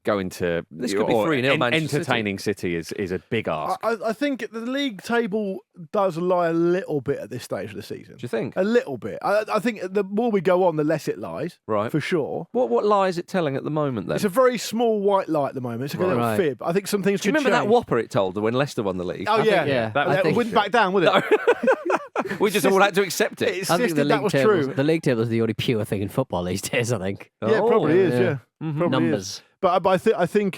going to This could be 3-0 Manchester entertaining City is a big ask. I think the league table does lie a little bit at this stage of the season. Do you think? A little bit. I think the more we go on, the less it lies. Right. For sure. What lie is it telling at the moment, then? It's a very small white lie at the moment. It's like a little Right. fib. I think some things Do you could remember that change. wouldn't it told when Leicester won the league? Oh, yeah. yeah. It think- wouldn't back down, would it? We just all had to accept it. It I think insisted that was table's, true. the league table is the only pure thing in football these days, I think. Yeah, it probably is, yeah. Probably Numbers. is. But I think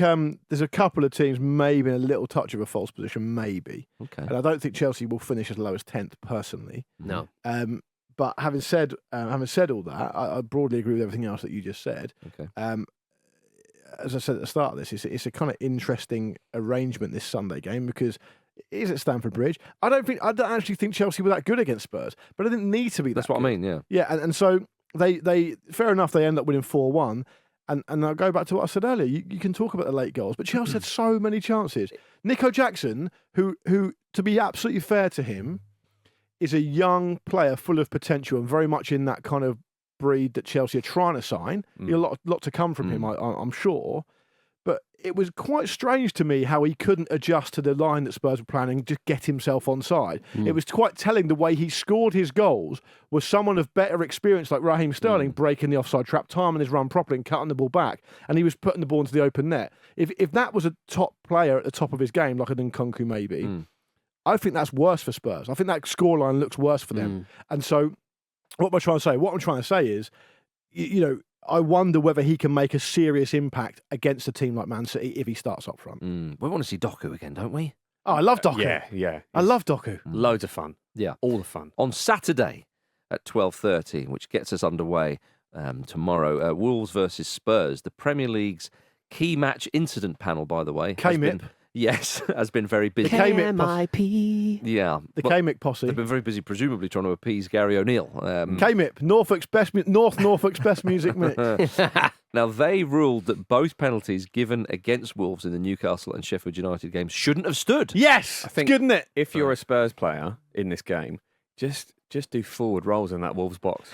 there's a couple of teams maybe in a little touch of a false position, maybe. Okay. And I don't think Chelsea will finish as low as 10th, personally. No. But having said all that, I broadly agree with everything else that you just said. Okay. As I said at the start of this, it's a kind of interesting arrangement, this Sunday game, because it is at Stamford Bridge. I don't actually think Chelsea were that good against Spurs, but they didn't need to be. That's what I mean, yeah. Yeah, and so they fair enough, they end up winning 4-1. And I'll go back to what I said earlier. You can talk about the late goals, but Chelsea had so many chances. Nico Jackson, who to be absolutely fair to him, is a young player full of potential and very much in that kind of breed that Chelsea are trying to sign. A lot to come from him, I'm sure. But it was quite strange to me how he couldn't adjust to the line that Spurs were planning, just get himself onside. It was quite telling the way he scored his goals was someone of better experience like Raheem Sterling breaking the offside trap, timing his run properly and cutting the ball back. And he was putting the ball into the open net. If that was a top player at the top of his game, like an Nkunku maybe, I think that's worse for Spurs. I think that scoreline looks worse for them. And so what am I trying to say? What I'm trying to say is, I wonder whether he can make a serious impact against a team like Man City if he starts up front. We want to see Doku again, don't we? Oh, I love Doku. Yeah. I love Doku. Loads of fun. Yeah. All the fun. On Saturday at 12:30, which gets us underway tomorrow, Wolves versus Spurs, the Premier League's key match incident panel, by the way. K-MIP. Has been very busy. K-M-I-P. Yeah. The Well, K-MIP posse. They've been very busy, presumably trying to appease Gary O'Neill. K-MIP, Norfolk's best Norfolk's best music mix. Now, they ruled that both penalties given against Wolves in the Newcastle and Sheffield United games shouldn't have stood. Yes, I think it's good, isn't it? If you're a Spurs player in this game, just do forward rolls in that Wolves box.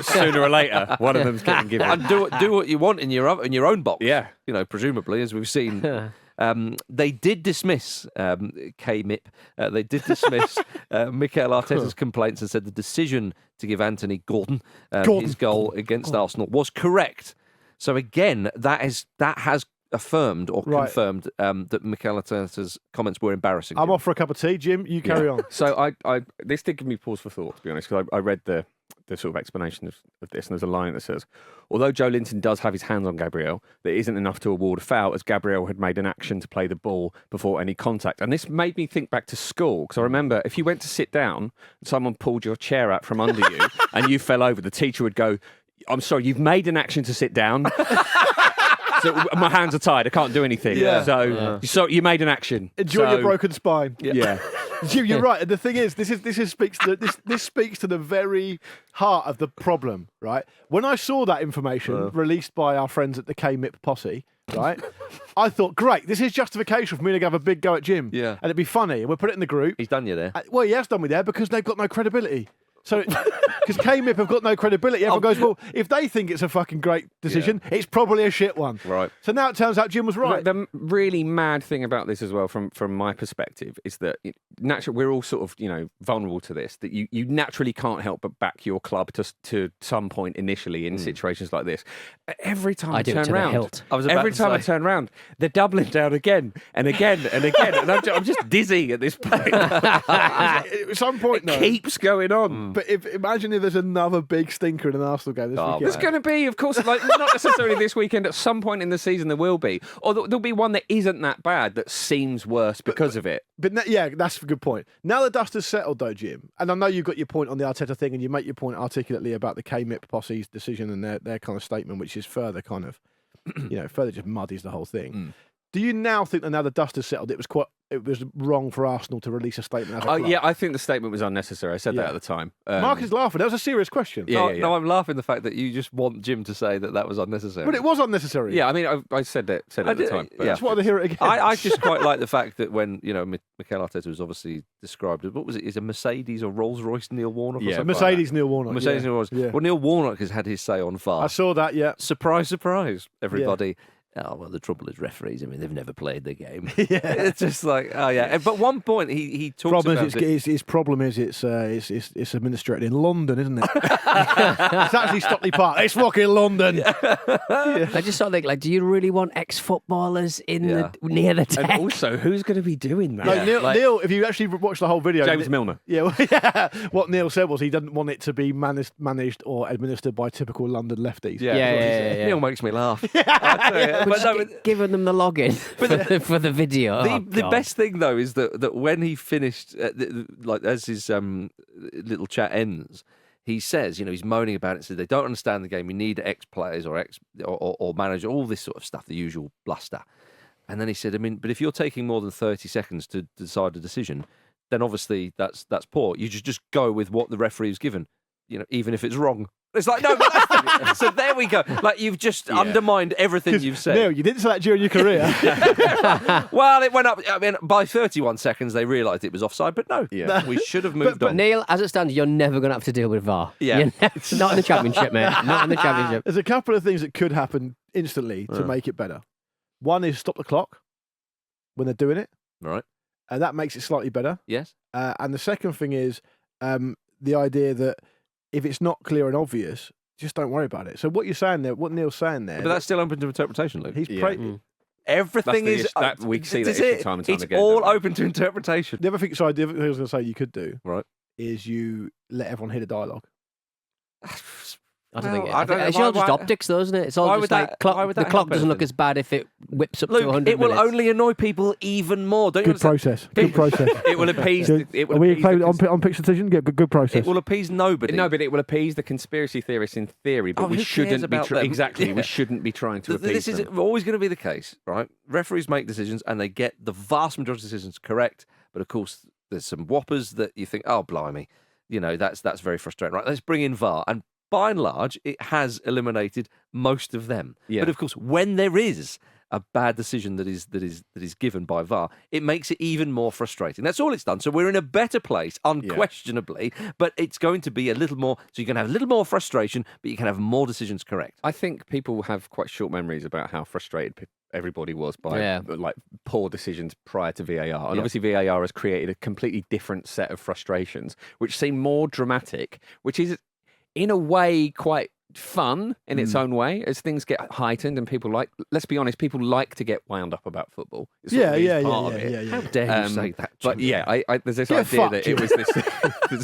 sooner or later, one of them's getting given. And do what you want in your own box. Yeah. Presumably, as we've seen. They did dismiss K-MIP. They did dismiss Mikel Arteta's complaints and said the decision to give Anthony Gordon his goal against Arsenal was correct. So again, that has affirmed or confirmed that Mikel Arteta's comments were embarrassing. I'm off for a cup of tea, Jim. You carry on. So I this did give me pause for thought, to be honest, because I read the sort of explanation of this, and there's a line that says, although Joe Linton does have his hands on Gabriel, that isn't enough to award a foul, as Gabriel had made an action to play the ball before any contact. And this made me think back to school, because I remember if you went to sit down, someone pulled your chair out from under you, and you fell over, the teacher would go, I'm sorry, you've made an action to sit down. So my hands are tied. I can't do anything. Yeah. So you made an action. Enjoy your broken spine. Yeah. Jim, you're right. And the thing is, this speaks to the very heart of the problem, right? When I saw that information released by our friends at the K-MIP posse, right, I thought, great, this is justification for me to have a big go at Jim. Yeah. And it'd be funny. And we'll put it in the group. He's done you there. Well, he has done me there because they've got no credibility. So, because K-MIP have got no credibility, everyone goes, well, if they think it's a fucking great decision, it's probably a shit one. Right. So now it turns out Jim was right. The really mad thing about this as well, from my perspective, is that naturally we're all sort of vulnerable to this. That you naturally can't help but back your club to some point initially in situations like this. Every time I turn around, I turn around, they're doubling down again and again and again, and I'm just dizzy at this point. At some point, it keeps going on. But imagine if there's another big stinker in an Arsenal game this weekend. There's going to be, of course, like not necessarily this weekend. At some point in the season, there will be, or there'll be one that isn't that bad that seems worse because of it. But yeah, that's a good point. Now the dust has settled, though, Jim, and I know you've got your point on the Arteta thing, and you make your point articulately about the K-MIP posse's decision and their kind of statement, which is further kind of, further just muddies the whole thing. Do you now think that now the dust has settled, it was wrong for Arsenal to release a statement? As a club? Yeah, I think the statement was unnecessary. I said that at the time. Mark is laughing. That was a serious question. No, I'm laughing the fact that you just want Jim to say that was unnecessary. But it was unnecessary. Yeah, I mean, I said it at the time. I just wanted to hear it again. I just quite like the fact that when Mikel Arteta was obviously described as what was it? Is a Mercedes or Rolls Royce Neil Warnock? Or something Mercedes like Neil Warnock. Mercedes Neil Warnock. Yeah. Well, Neil Warnock has had his say on VAR. I saw that. Yeah. Surprise, surprise, everybody. Yeah. Oh, well, the trouble is referees. I mean, they've never played the game. It's just like, oh, yeah. But one point, he talks about his problem is it's administrated in London, isn't it? It's actually Stockley Park. It's fucking London. I just sort of think, do you really want ex-footballers near the deck? And also, who's going to be doing that? No, Neil, if you actually watch the whole video... James Milner. What Neil said was he didn't want it to be managed or administered by typical London lefties. Yeah. Neil makes me laugh. I tell you. But giving them the login for the video. The best thing though is that when he finished, as his little chat ends, he says, he's moaning about it. Says they don't understand the game. We need ex players or manager, all this sort of stuff, the usual bluster. And then he said, but if you're taking more than 30 seconds to decide a decision, then obviously that's poor. You just go with what the referee's given, even if it's wrong. It's like, no, but so there we go. Like, you've just undermined everything you've said. No, you didn't say that during your career. Well, it went up. I mean, by 31 seconds, they realised it was offside, but no, we should have moved on. Neil, as it stands, you're never going to have to deal with VAR. Yeah. Not in the Championship, mate. Not in the Championship. There's a couple of things that could happen instantly to make it better. One is stop the clock when they're doing it. Right. And that makes it slightly better. Yes. And the second thing is the idea that if it's not clear and obvious, just don't worry about it. So what you're saying there, what Neil's saying there... But that's still open to interpretation, Luke. He's everything is... we see that issue time and time again. It's all open to interpretation. The other thing I was going to say you could do is you let everyone hear the dialogue. I don't think it's all just optics, though, isn't it? It's all just like the clock doesn't look as bad if it whips up to 100 it will minutes. only annoy people even more. Don't you process. Good process. It will appease. Are we playing on pitch decision? Good process. It will appease nobody. No, but it will appease the conspiracy theorists in theory. But we shouldn't be exactly. We shouldn't be trying to appease them. This is always going to be the case, right? Referees make decisions and they get the vast majority of decisions correct. But of course, there's some whoppers that you think, oh blimey, that's very frustrating. Right? Let's bring in VAR and. By and large, it has eliminated most of them. Yeah. But of course, when there is a bad decision that is given by VAR, it makes it even more frustrating. That's all it's done. So we're in a better place, unquestionably, but it's going to be a little more. So you can have a little more frustration, but you can have more decisions correct. I think people have quite short memories about how frustrated everybody was by like poor decisions prior to VAR. And obviously VAR has created a completely different set of frustrations, which seem more dramatic, which is in a way quite fun in its own way as things get heightened and people let's be honest, people like to get wound up like football. Yeah. How dare you say that? But there's this idea that it was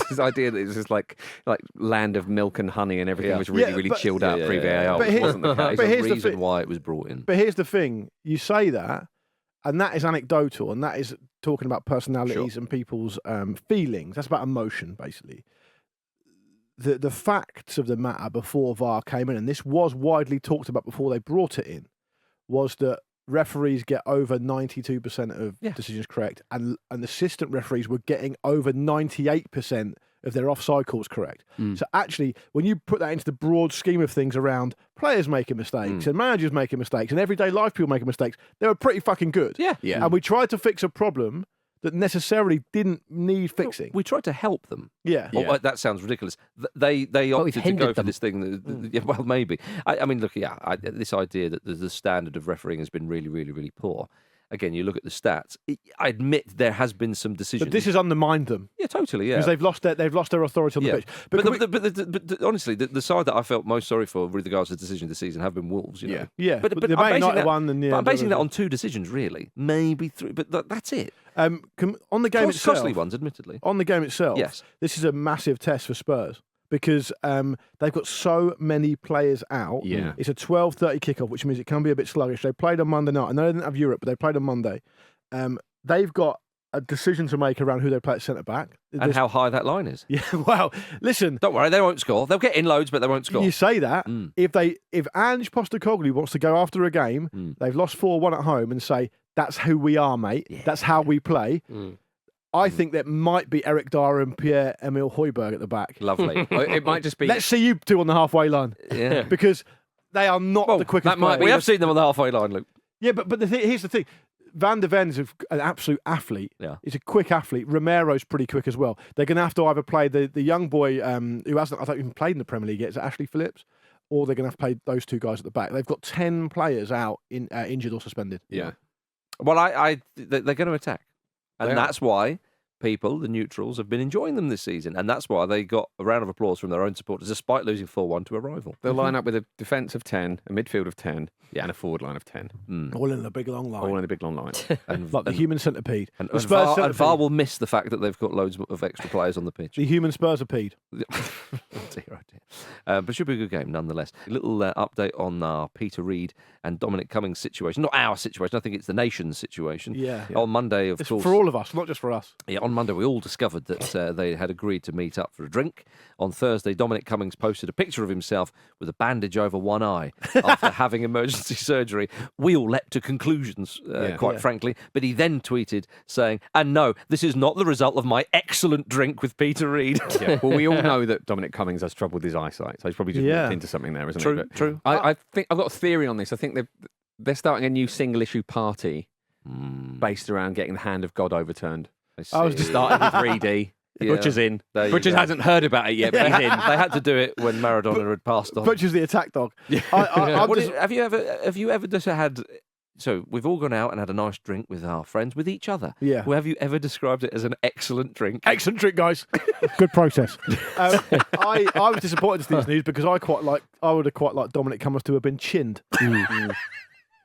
this idea that it was just like land of milk and honey and everything was really chilled out pre-VAR. But It wasn't the case. But here's the reason why it was brought in. But here's the thing: you say that, and that is anecdotal, and that is talking about personalities and people's feelings. That's about emotion, basically. The facts of the matter before VAR came in, and this was widely talked about before they brought it in, was that referees get over 92% of decisions correct, and assistant referees were getting over 98% of their offside calls correct. So actually, when you put that into the broad scheme of things around players making mistakes and managers making mistakes and everyday life people making mistakes, they were pretty fucking good. Yeah. And we tried to fix a problem that necessarily didn't need fixing. We tried to help them. Yeah. Oh, that sounds ridiculous. They opted to go for this thing. Well, maybe. I mean, look, this idea that the standard of refereeing has been really, really, really poor. Again, you look at the stats. I admit there has been some decisions. But this has undermined them. Yeah, totally. Yeah, because they've lost their authority on the pitch. But honestly, the side that I felt most sorry for with regards to the decision this season have been Wolves. You know? Yeah. But the Man United one, and I'm basing that on 2 decisions, really, maybe 3. But that's it. On the game itself, costly ones, admittedly. On the game itself, yes, this is a massive test for Spurs. Because they've got so many players out. Yeah. It's a 12:30 kickoff, which means it can be a bit sluggish. They played on Monday night. I know they didn't have Europe, but they played on Monday. They've got a decision to make around who they play at centre-back. And how high that line is. Yeah, well, listen. Don't worry, they won't score. They'll get in loads, but they won't score. You say that. If Ange Postecoglou wants to go after a game, they've lost 4-1 at home, and say, that's who we are, mate. Yeah. That's how we play. I think that might be Eric Dyer and Pierre-Emile Højbjerg at the back. Lovely. It might just be... Let's see you two on the halfway line. Yeah. Because they are not the quickest players. We have seen them on the halfway line, Luke. Yeah, but here's the thing. Van der Ven's an absolute athlete. Yeah. He's a quick athlete. Romero's pretty quick as well. They're going to have to either play the young boy who hasn't, I don't even played in the Premier League yet, is it Ashley Phillips? Or they're going to have to play those 2 guys at the back. They've got 10 players out, injured or suspended. Yeah. Well, they're going to attack. And that's why people, the neutrals, have been enjoying them this season. And that's why they got a round of applause from their own supporters, despite losing 4-1 to a rival. They'll line up with a defence of 10, a midfield of 10, and a forward line of 10. All in a big long line. All in a big long line. Like the human centipede. And Spurs VAR, VAR will miss the fact that they've got loads of extra players on the pitch. The human Spursipede. Oh dear. But should be a good game nonetheless. A little update on our Peter Reid and Dominic Cummings situation. Not our situation, I think it's the nation's situation. Yeah. On Monday, of it's course. For all of us, not just for us. Yeah, on Monday we all discovered that they had agreed to meet up for a drink. On Thursday, Dominic Cummings posted a picture of himself with a bandage over one eye after having emergency surgery. We all leapt to conclusions, quite frankly. But he then tweeted saying, "And no, this is not the result of my excellent drink with Peter Reid." Yeah. Well, we all know that Dominic Cummings has trouble with his eyesight, so he's probably just looked into something there, isn't it? True. I think I've got a theory on this. I think they're starting a new single-issue party based around getting the hand of God overturned. I was just starting with Reedy. Butcher's in. Butcher hasn't heard about it yet, but he's in. They had to do it when Maradona had passed on. Butcher's the attack dog. Have you ever just had? So we've all gone out and had a nice drink with our friends, with each other. Yeah. Well, have you ever described it as an excellent drink? Excellent drink, guys. Good process. I was disappointed to see this news because I would have quite liked Dominic Cummings to have been chinned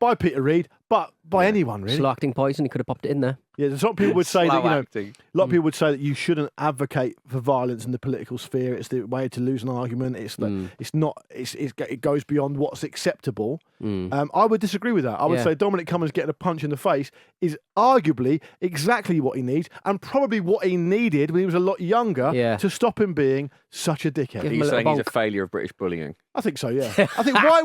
by Peter Reid, but by anyone really. Slow acting poison. He could have popped it in there. Yeah, some people would say that acting. A lot of people would say that you shouldn't advocate for violence in the political sphere. It's the way to lose an argument. It goes beyond what's acceptable. I would disagree with that. I would say Dominic Cummings getting a punch in the face is arguably exactly what he needs, and probably what he needed when he was a lot younger to stop him being such a dickhead. Are you saying he's a failure of British bullying? I think so. Yeah. I think why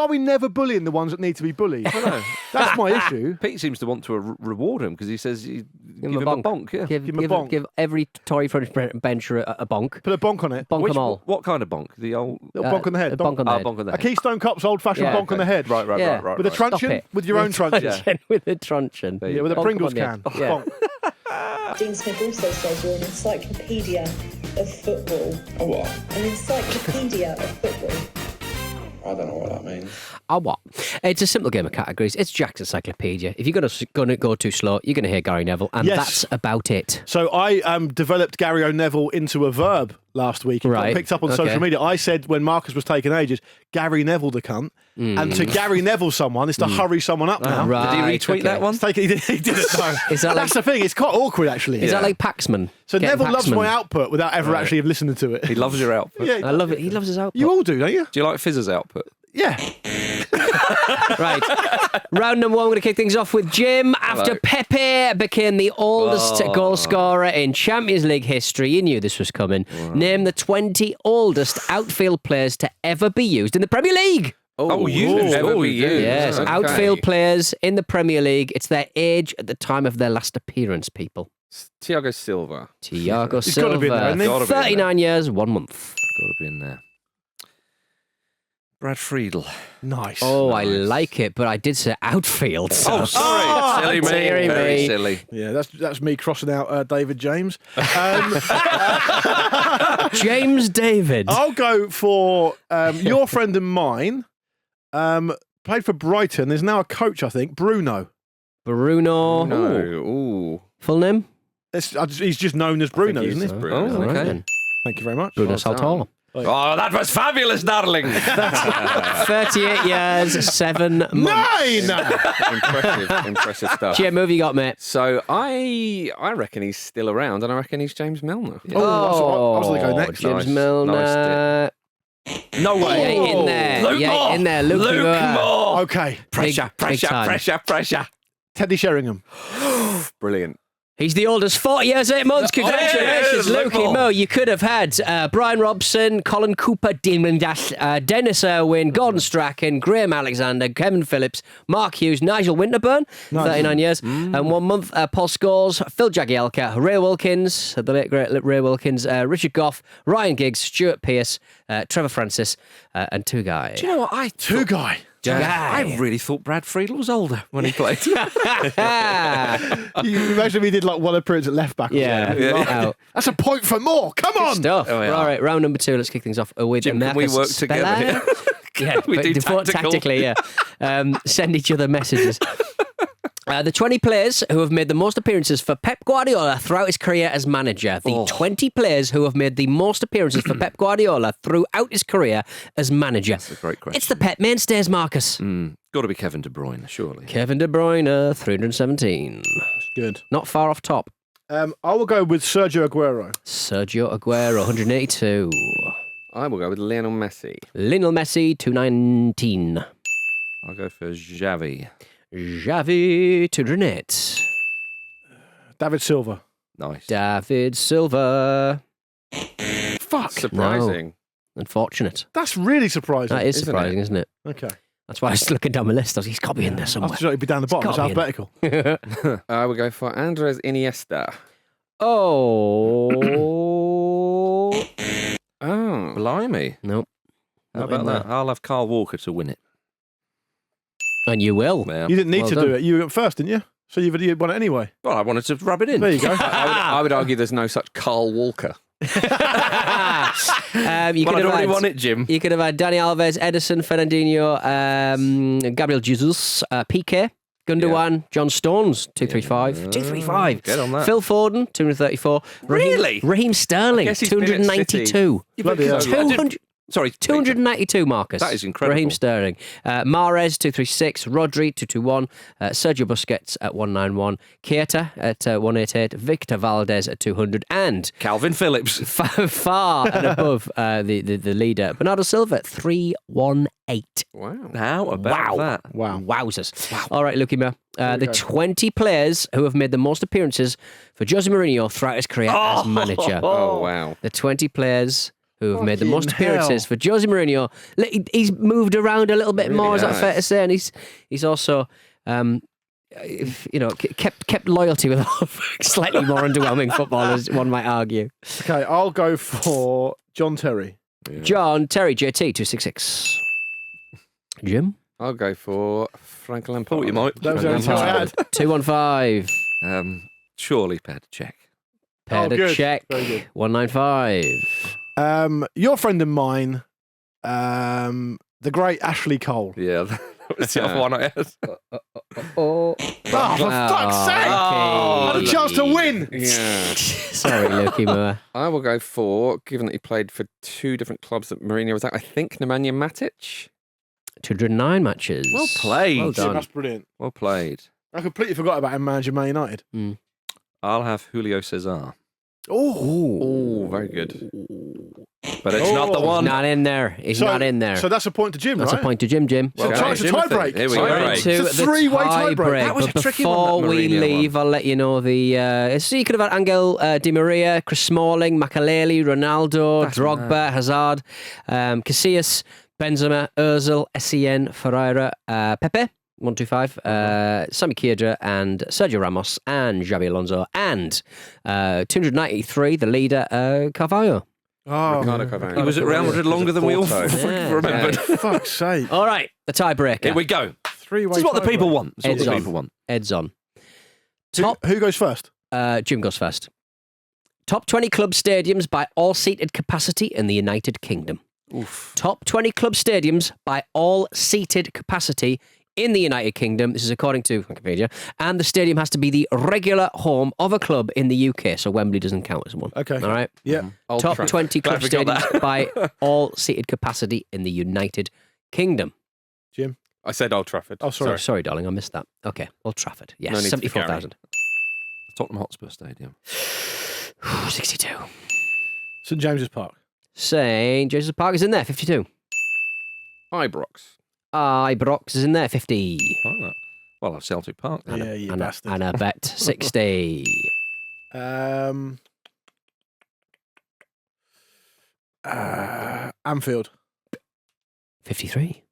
are we never bullying the ones that need to be bullied? I know. That's my issue. Pete seems to want to reward him because he says give him a bonk. Yeah. Give him a bonk. Give every Tory bencher a bonk. Put a bonk on it. Bonk them all. What kind of bonk? The old little bonk on the head. Bonk on the head. Bonk on the a head. Keystone Cops old-fashioned bonk on the head. Right. With a truncheon? With your own truncheon. With a truncheon. Yeah, with a Pringles can. Yeah. Dean Smith also says you're an encyclopedia of football. A what? An encyclopedia of football. I don't know what that means. What? It's a simple game of categories. It's Jack's Encyclopedia. If you're going to go too slow, you're going to hear Gary Neville, and that's about it. So I developed Gary O'Neville into a verb last week. It got picked up on social media. I said when Marcus was taking ages, Gary Neville the cunt. And to Gary Neville someone is to hurry someone up now. Did he retweet that one? He didn't know. That's the thing. It's quite awkward, actually. Is that like Paxman? So Neville loves my output without ever actually listening to it. He loves your output. Yeah, I love it. He loves his output. You all do, don't you? Do you like Fizz's output? Yeah. Right. Round number one, we're going to kick things off with Jim. After Pepe became the oldest goal scorer in Champions League history, you knew this was coming. Name the 20 oldest outfield players to ever be used in the Premier League. Oh, used. Never be used. Yes, Okay. outfield players in the Premier League. It's their age at the time of their last appearance, people. Thiago Silva. Thiago He's gotta be in there, Silva, hasn't he? Gotta be in there. 39 years, 1 month. Got to be in there. Brad Friedel. Nice. Oh, I like it, but I did say outfield. So. Oh, sorry. Silly me. Deary Very me. silly. Yeah, that's me crossing out David James. James David. I'll go for your friend and mine. Played for Brighton. There's now a coach, I think. Bruno. Bruno. No. Ooh. Full name? He's just known as Bruno, I think isn't he's he? Bruno. Oh, All right okay. then. Thank you very much. Bruno Well Saltolo. Oh, that was fabulous, darling. 38 years, 7 months. 9! Impressive stuff. Jim, who have you got, mate? So I reckon he's still around, and I reckon he's James Milner. Oh, I was going to go next. James Nice. Milner. No Yeah, way. in there. Luke yeah, Moore. in there. Luke Moore. Moore. Okay. Pressure, Big pressure, time. pressure, pressure. Teddy Sheringham. Brilliant. He's the oldest, 40 years, 8 months. Congratulations, yeah, Luke Lukey Moore. Moore. You could have had Brian Robson, Colin Cooper, Damon Dash, Dennis Irwin, Gordon Strachan, Graham Alexander, Kevin Phillips, Mark Hughes, Nigel Winterburn, 39 years, and 1 month, Paul Scholes, Phil Jagielka, Ray Wilkins, the late great Ray Wilkins, Richard Goff, Ryan Giggs, Stuart Pearce, Trevor Francis, and two guys. Do you know what? Two guy. I really thought Brad Friedel was older when he played. You imagine if he did like one appearance at left back. or Yeah. something. Yeah. That's a point for more. Come on. Stuff. Oh, yeah. All right, round number 2. Let's kick things off with Jim, can we Marcus work together Speller. here? Yeah, We but do default tactical. tactically, yeah. Send each other messages. The 20 players who have made the most appearances for Pep Guardiola throughout his career as manager. The 20 players who have made the most appearances for Pep Guardiola throughout his career as manager. That's a great question. It's the Pep mainstays, Marcus. Got to be Kevin De Bruyne, surely. Kevin De Bruyne, 317. Good. Not far off top. I will go with Sergio Aguero. Sergio Aguero, 182. I will go with Lionel Messi. Lionel Messi, 219. I'll go for Xavi. Xavi, 208. David Silva. Nice. David Silva. Fuck. Surprising. Unfortunate. That's really surprising. That is Isn't surprising, isn't it? Okay. That's why I was looking down my list. I was, he's got to be in there I somewhere. have to be down the bottom. It's gotta be in alphabetical. I will go for Andres Iniesta. Oh. Oh. Blimey. Nope. How Not in about that? there. I'll have Carl Walker to win it. And you will. Yeah. You didn't need Well to done. do it. You went first, didn't you? So you've won it anyway. Well, I wanted to rub it in. There you go. I would argue there's no such Carl Walker. You Well, could I'd have already had, won it, Jim. You could have had Dani Alves, Edison, Fernandinho, Gabriel Jesus, Piqué, Gundogan, John Stones, 235. 235. Get on that. Phil Foden, 234. Really? Raheem Sterling, guess he's been at 292. Bloody hell. 200. Sorry, 292, Marcus. That is incredible. Raheem Sterling. Mahrez, 236. Rodri, 221. Sergio Busquets at 191. Keita at 188. Victor Valdez at 200. And Calvin Phillips. far and above the leader, Bernardo Silva at 318. Wow. How about that? Wow. Wowzers. All right, Lucky Mo. The 20 players who have made the most appearances for Jose Mourinho throughout his career as manager. Oh, wow. The 20 players who have made the most Fucking appearances for Jose Mourinho. He's moved around a little bit more, is that has. fair to say? And he's also, kept loyalty with slightly more underwhelming footballers, one might argue. Okay, I'll go for John Terry. John Terry, JT, 266. Jim? I'll go for Frank Lampard. Thought you might. That was the only time I had. 215. Surely Petr Cech. Oh, Peter good. Check. Very good. 195. Your friend and mine, the great Ashley Cole. Yeah, that was the other one I had. Oh, for fuck's sake! I had a chance to win. Yeah. Sorry, Lucky Moore. I will go for, given that he played for two different clubs that Mourinho was at, I think Nemanja Matic. 209 matches. Well played. Well Yeah, done. that's brilliant. Well played. I completely forgot about him managing Man United. I'll have Julio Cesar. Oh, very good. But it's not the Oh. one. Not in there. He's not in there. So that's a point to Jim, That's right? a point to Jim. So Well it's a done, tie Timothy. break. Here we Tie go. break. To It's a the three-way tie break. That was But a tricky one, before that we Mourinho leave, one. I'll let you know the. So you could have had Angel Di Maria, Chris Smalling, Makaleli, Ronaldo, That's Drogba, Hazard, Casillas, Benzema, Ozil, Essien, Ferreira, Pepe, 125, Sami Khedira, and Sergio Ramos, and Xabi Alonso, and 293, the leader, Carvalho. Oh, Ricardo Carvalho. He was at Real Madrid longer than we all Yeah. remembered. for fuck's sake. All right, the tiebreaker. Here we go. Three-way This is what the tiebreak. people want. This is Heads what the on. people want. Heads on. Who goes first? Jim goes first. Top 20 club stadiums by all seated capacity in the United Kingdom. Oof. Top 20 club stadiums by all seated capacity in the United Kingdom. This is according to Wikipedia. And the stadium has to be the regular home of a club in the UK. So Wembley doesn't count as one. Okay. All right. Yeah. Old Top Trafford. 20 club Glad we got stadiums by all seated capacity in the United Kingdom. Jim. I said Old Trafford. Oh, sorry. Sorry, darling, I missed that. Okay, Old Trafford. Yes, No need to be 74,000. Tottenham Hotspur Stadium. 62. St James's Park. St. James's Park is in there, 52. Ibrox. Ibrox is in there, 50. Oh, well, Celtic Park. Then. Yeah, you And bastard. a bet, 60. Anfield. 53.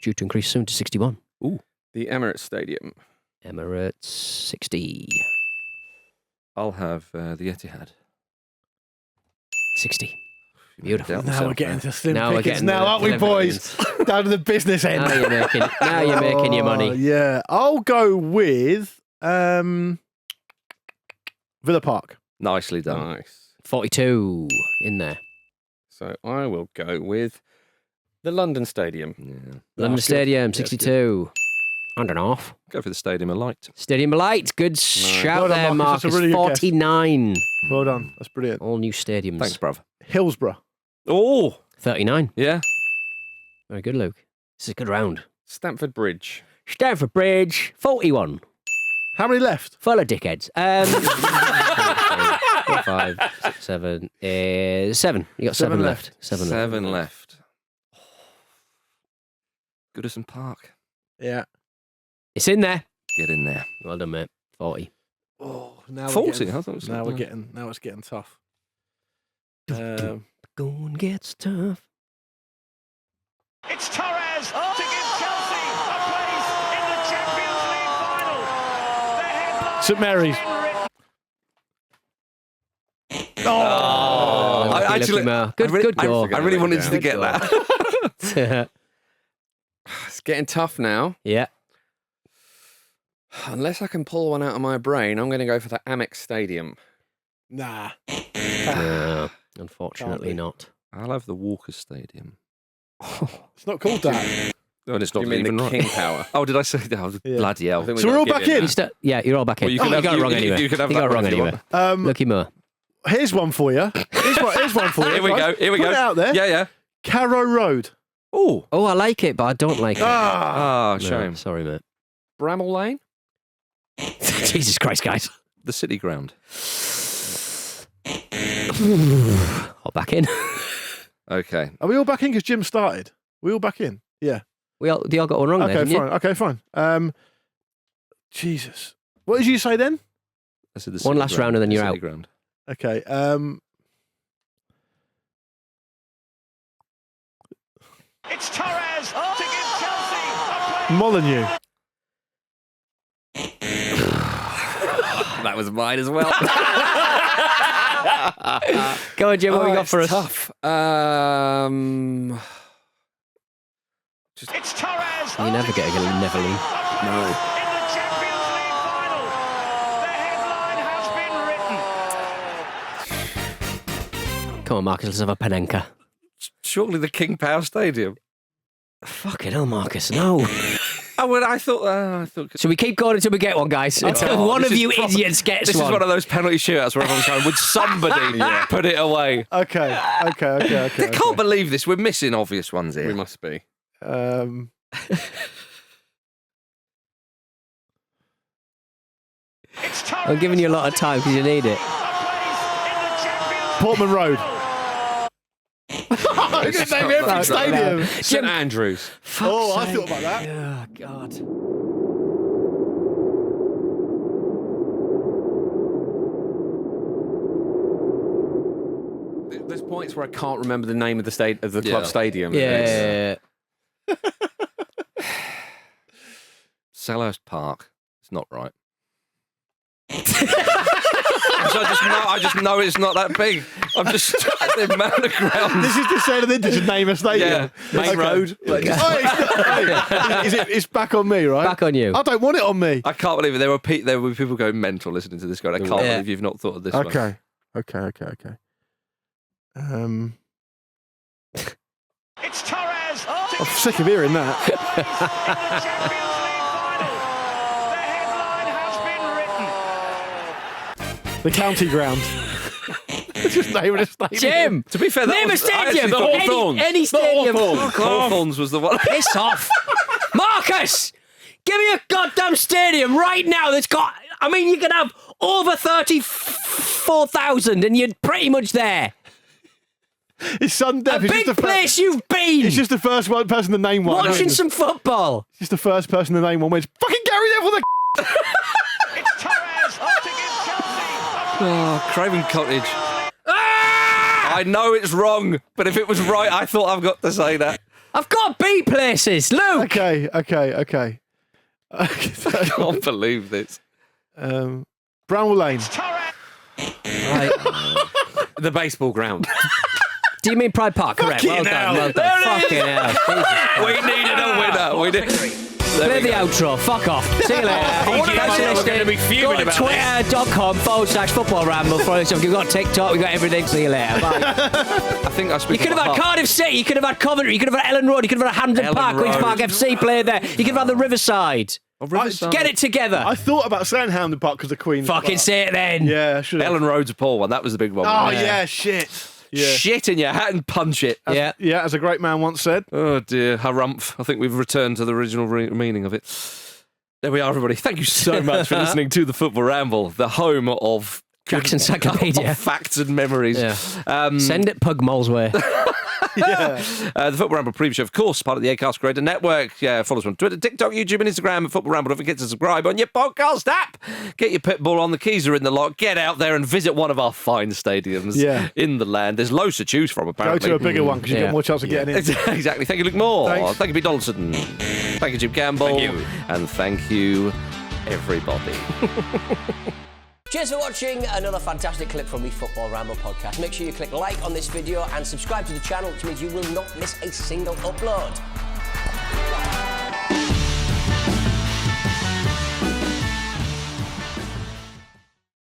Due to increase soon to 61. The Emirates Stadium. Emirates, 60. I'll have the Etihad. 60. You Beautiful. doubt Now myself we're getting there. to slim Now we're pickings getting now, the aren't we, boys? Down to the business end. Now you're making your Oh, money. Yeah. I'll go with Villa Park. Nicely done. Nice. 42 in there. So I will go with the London Stadium. Yeah. London good. Stadium, Yeah, it's 62. And an half. Go for the Stadium of Light. Stadium of Light. Good shout Well done, there, Marcus. That's Marcus. a really good guess. 49. Well done. That's brilliant. All new stadiums. Thanks, bruv. Hillsborough. Oh, 39. yeah. Very good, Luke. This is a good round. Stamford Bridge. Stamford Bridge, 41. How many left? Full of dickheads. 5, 6, 7. 7. You got 7 left. 7 left. 7 left. Goodison Park. Yeah. It's in there. Get in there. Well done, mate. 40. Oh, now 40? I thought it was now it's getting tough. Going gets tough. It's Torres to give Chelsea a place in the Champions League final. The headline St Mary's. Oh, Lucky, I actually, Mo. Good goal. I really wanted you to Good get goal. that. It's getting tough now. Yeah. Unless I can pull one out of my brain, I'm going to go for the Amex Stadium. Nah. No, unfortunately Can't be. not. I'll have the Walker Stadium. It's not called that. No, it's Do not you mean even the right. King Power? Oh, did I say that? Oh, Yeah. Bloody hell. I think So we've we're all got to back give you in? that. Yeah, you're all back in. Well, you can have- got it you- wrong you- anyway. you can have got that it wrong one if you anyway. want. Lucky Mo. Here's one for you. Here's one for you. Here we go. Here we Put go. it out there. Yeah, yeah. Carrow Road. Oh, Oh, I like it, but I don't like it. Ah. ah, No, shame. sorry, mate. Bramall Lane? Jesus Christ, guys. The City Ground. Hop back in. Okay. Are we all back in? Because Jim started. We all back in? Yeah. They all got one wrong there, Okay, didn't fine. Okay, fine. Jesus. What did you say then? I said the One City last Ground, round and then the you're City out. Ground. Okay. It's Torres to give Chelsea a place. Molyneux. That was mine as well. you? Go on, Jim. What have you got it's for us? tough. It's Torres. You never get a never leave. No. In the Champions League final. The headline has been written. Come on, Marcus. Let's have a Panenka. Surely the King Power Stadium. Fucking hell, Marcus. No. Oh, well, I thought. So we keep going until we get one, guys. Until one this of is you proper- idiots gets This one. is one of those penalty shootouts where everyone's going, would somebody put it away? Okay. I can't believe this. We're missing obvious ones We here. must be. It's Torres. I'm giving you a lot of time because you need it. A place in the Champions League Portman Road. Oh, You can name every stadium. St Andrews. Oh, I thought about that. Oh, God. There's points where I can't remember the name of the club stadium. Yeah. Selhurst Park. It's not right. I just know it's not that big. I'm just the amount of ground. This is just saying to name a stadium. Yeah, main road. It's back on me, right? Back on you. I don't want it on me. I can't believe it. There were people going mental listening to this guy. I can't believe you've not thought of this one. Okay. It's Torres. I'm sick of hearing that. In the Champions League final. The headline has been written. The county ground. It's just naming a stadium. Jim, To be fair, name a stadium. Any stadium. Hawthorns was the one. Piss off. Marcus, give me a goddamn stadium right now that's got... I mean, you can have over 34,000 and you're pretty much there. It's sudden death. A big place you've been. It's just the first person to name one. Watching some football. It's just the first person to name one. Wins. Fucking Gary Neville. It's Torres to give Chelsea a Oh, Craven Cottage. Ah! I know it's wrong, but if it was right, I thought I've got to say that. I've got B places. Luke. Okay. I can't believe this. Bramwell Lane. Torres. Right. The baseball ground. Do you mean Pride Park? Correct. Well done. Fucking hell. We needed a winner. We did. Play the outro. Fuck off. See you later. We're going to be fuming Go to about twitter.com/Football Ramble for us. We've got TikTok. We've got everything. See you later. Bye. I think I speak. You could have had Cardiff City. You could have had Coventry. You could have had Ellen Road. You could have had Hampden Ellen Park. Queen's Road. Park FC play there. You could have had the Riverside. Get it together. I thought about saying Hampden Park because of Queen's Fucking Park. say it then. Yeah, I should have. Ellen Road's a poor one. That was the big one. Oh, yeah, shit. Yeah. Shit in your hat and punch it. Yeah. Yeah, as a great man once said. Oh dear, harumph. I think we've returned to the original meaning of it. There we are, everybody. Thank you so much for listening to the Football Ramble, the home of Jack's Encyclopaedia. of facts and memories. Yeah. Send it Pugmole's way. Yeah. The Football Ramble preview show, of course, part of the Acast Creator Network. Follow us on Twitter, TikTok, YouTube, and Instagram at Football Ramble. Don't forget to subscribe on your podcast app. Get your pit bull on. The keys are in the lock. Get out there and visit one of our fine stadiums in the land. There's loads to choose from, Go apparently. to a bigger one because you get more chance of getting in. Exactly. Thank you, Luke Moore. Thanks. Thank you, Pete Donaldson. Thank you, Jim Campbell. Thank you. And thank you, everybody. Cheers for watching another fantastic clip from the Football Ramble podcast. Make sure you click like on this video and subscribe to the channel, which means you will not miss a single upload.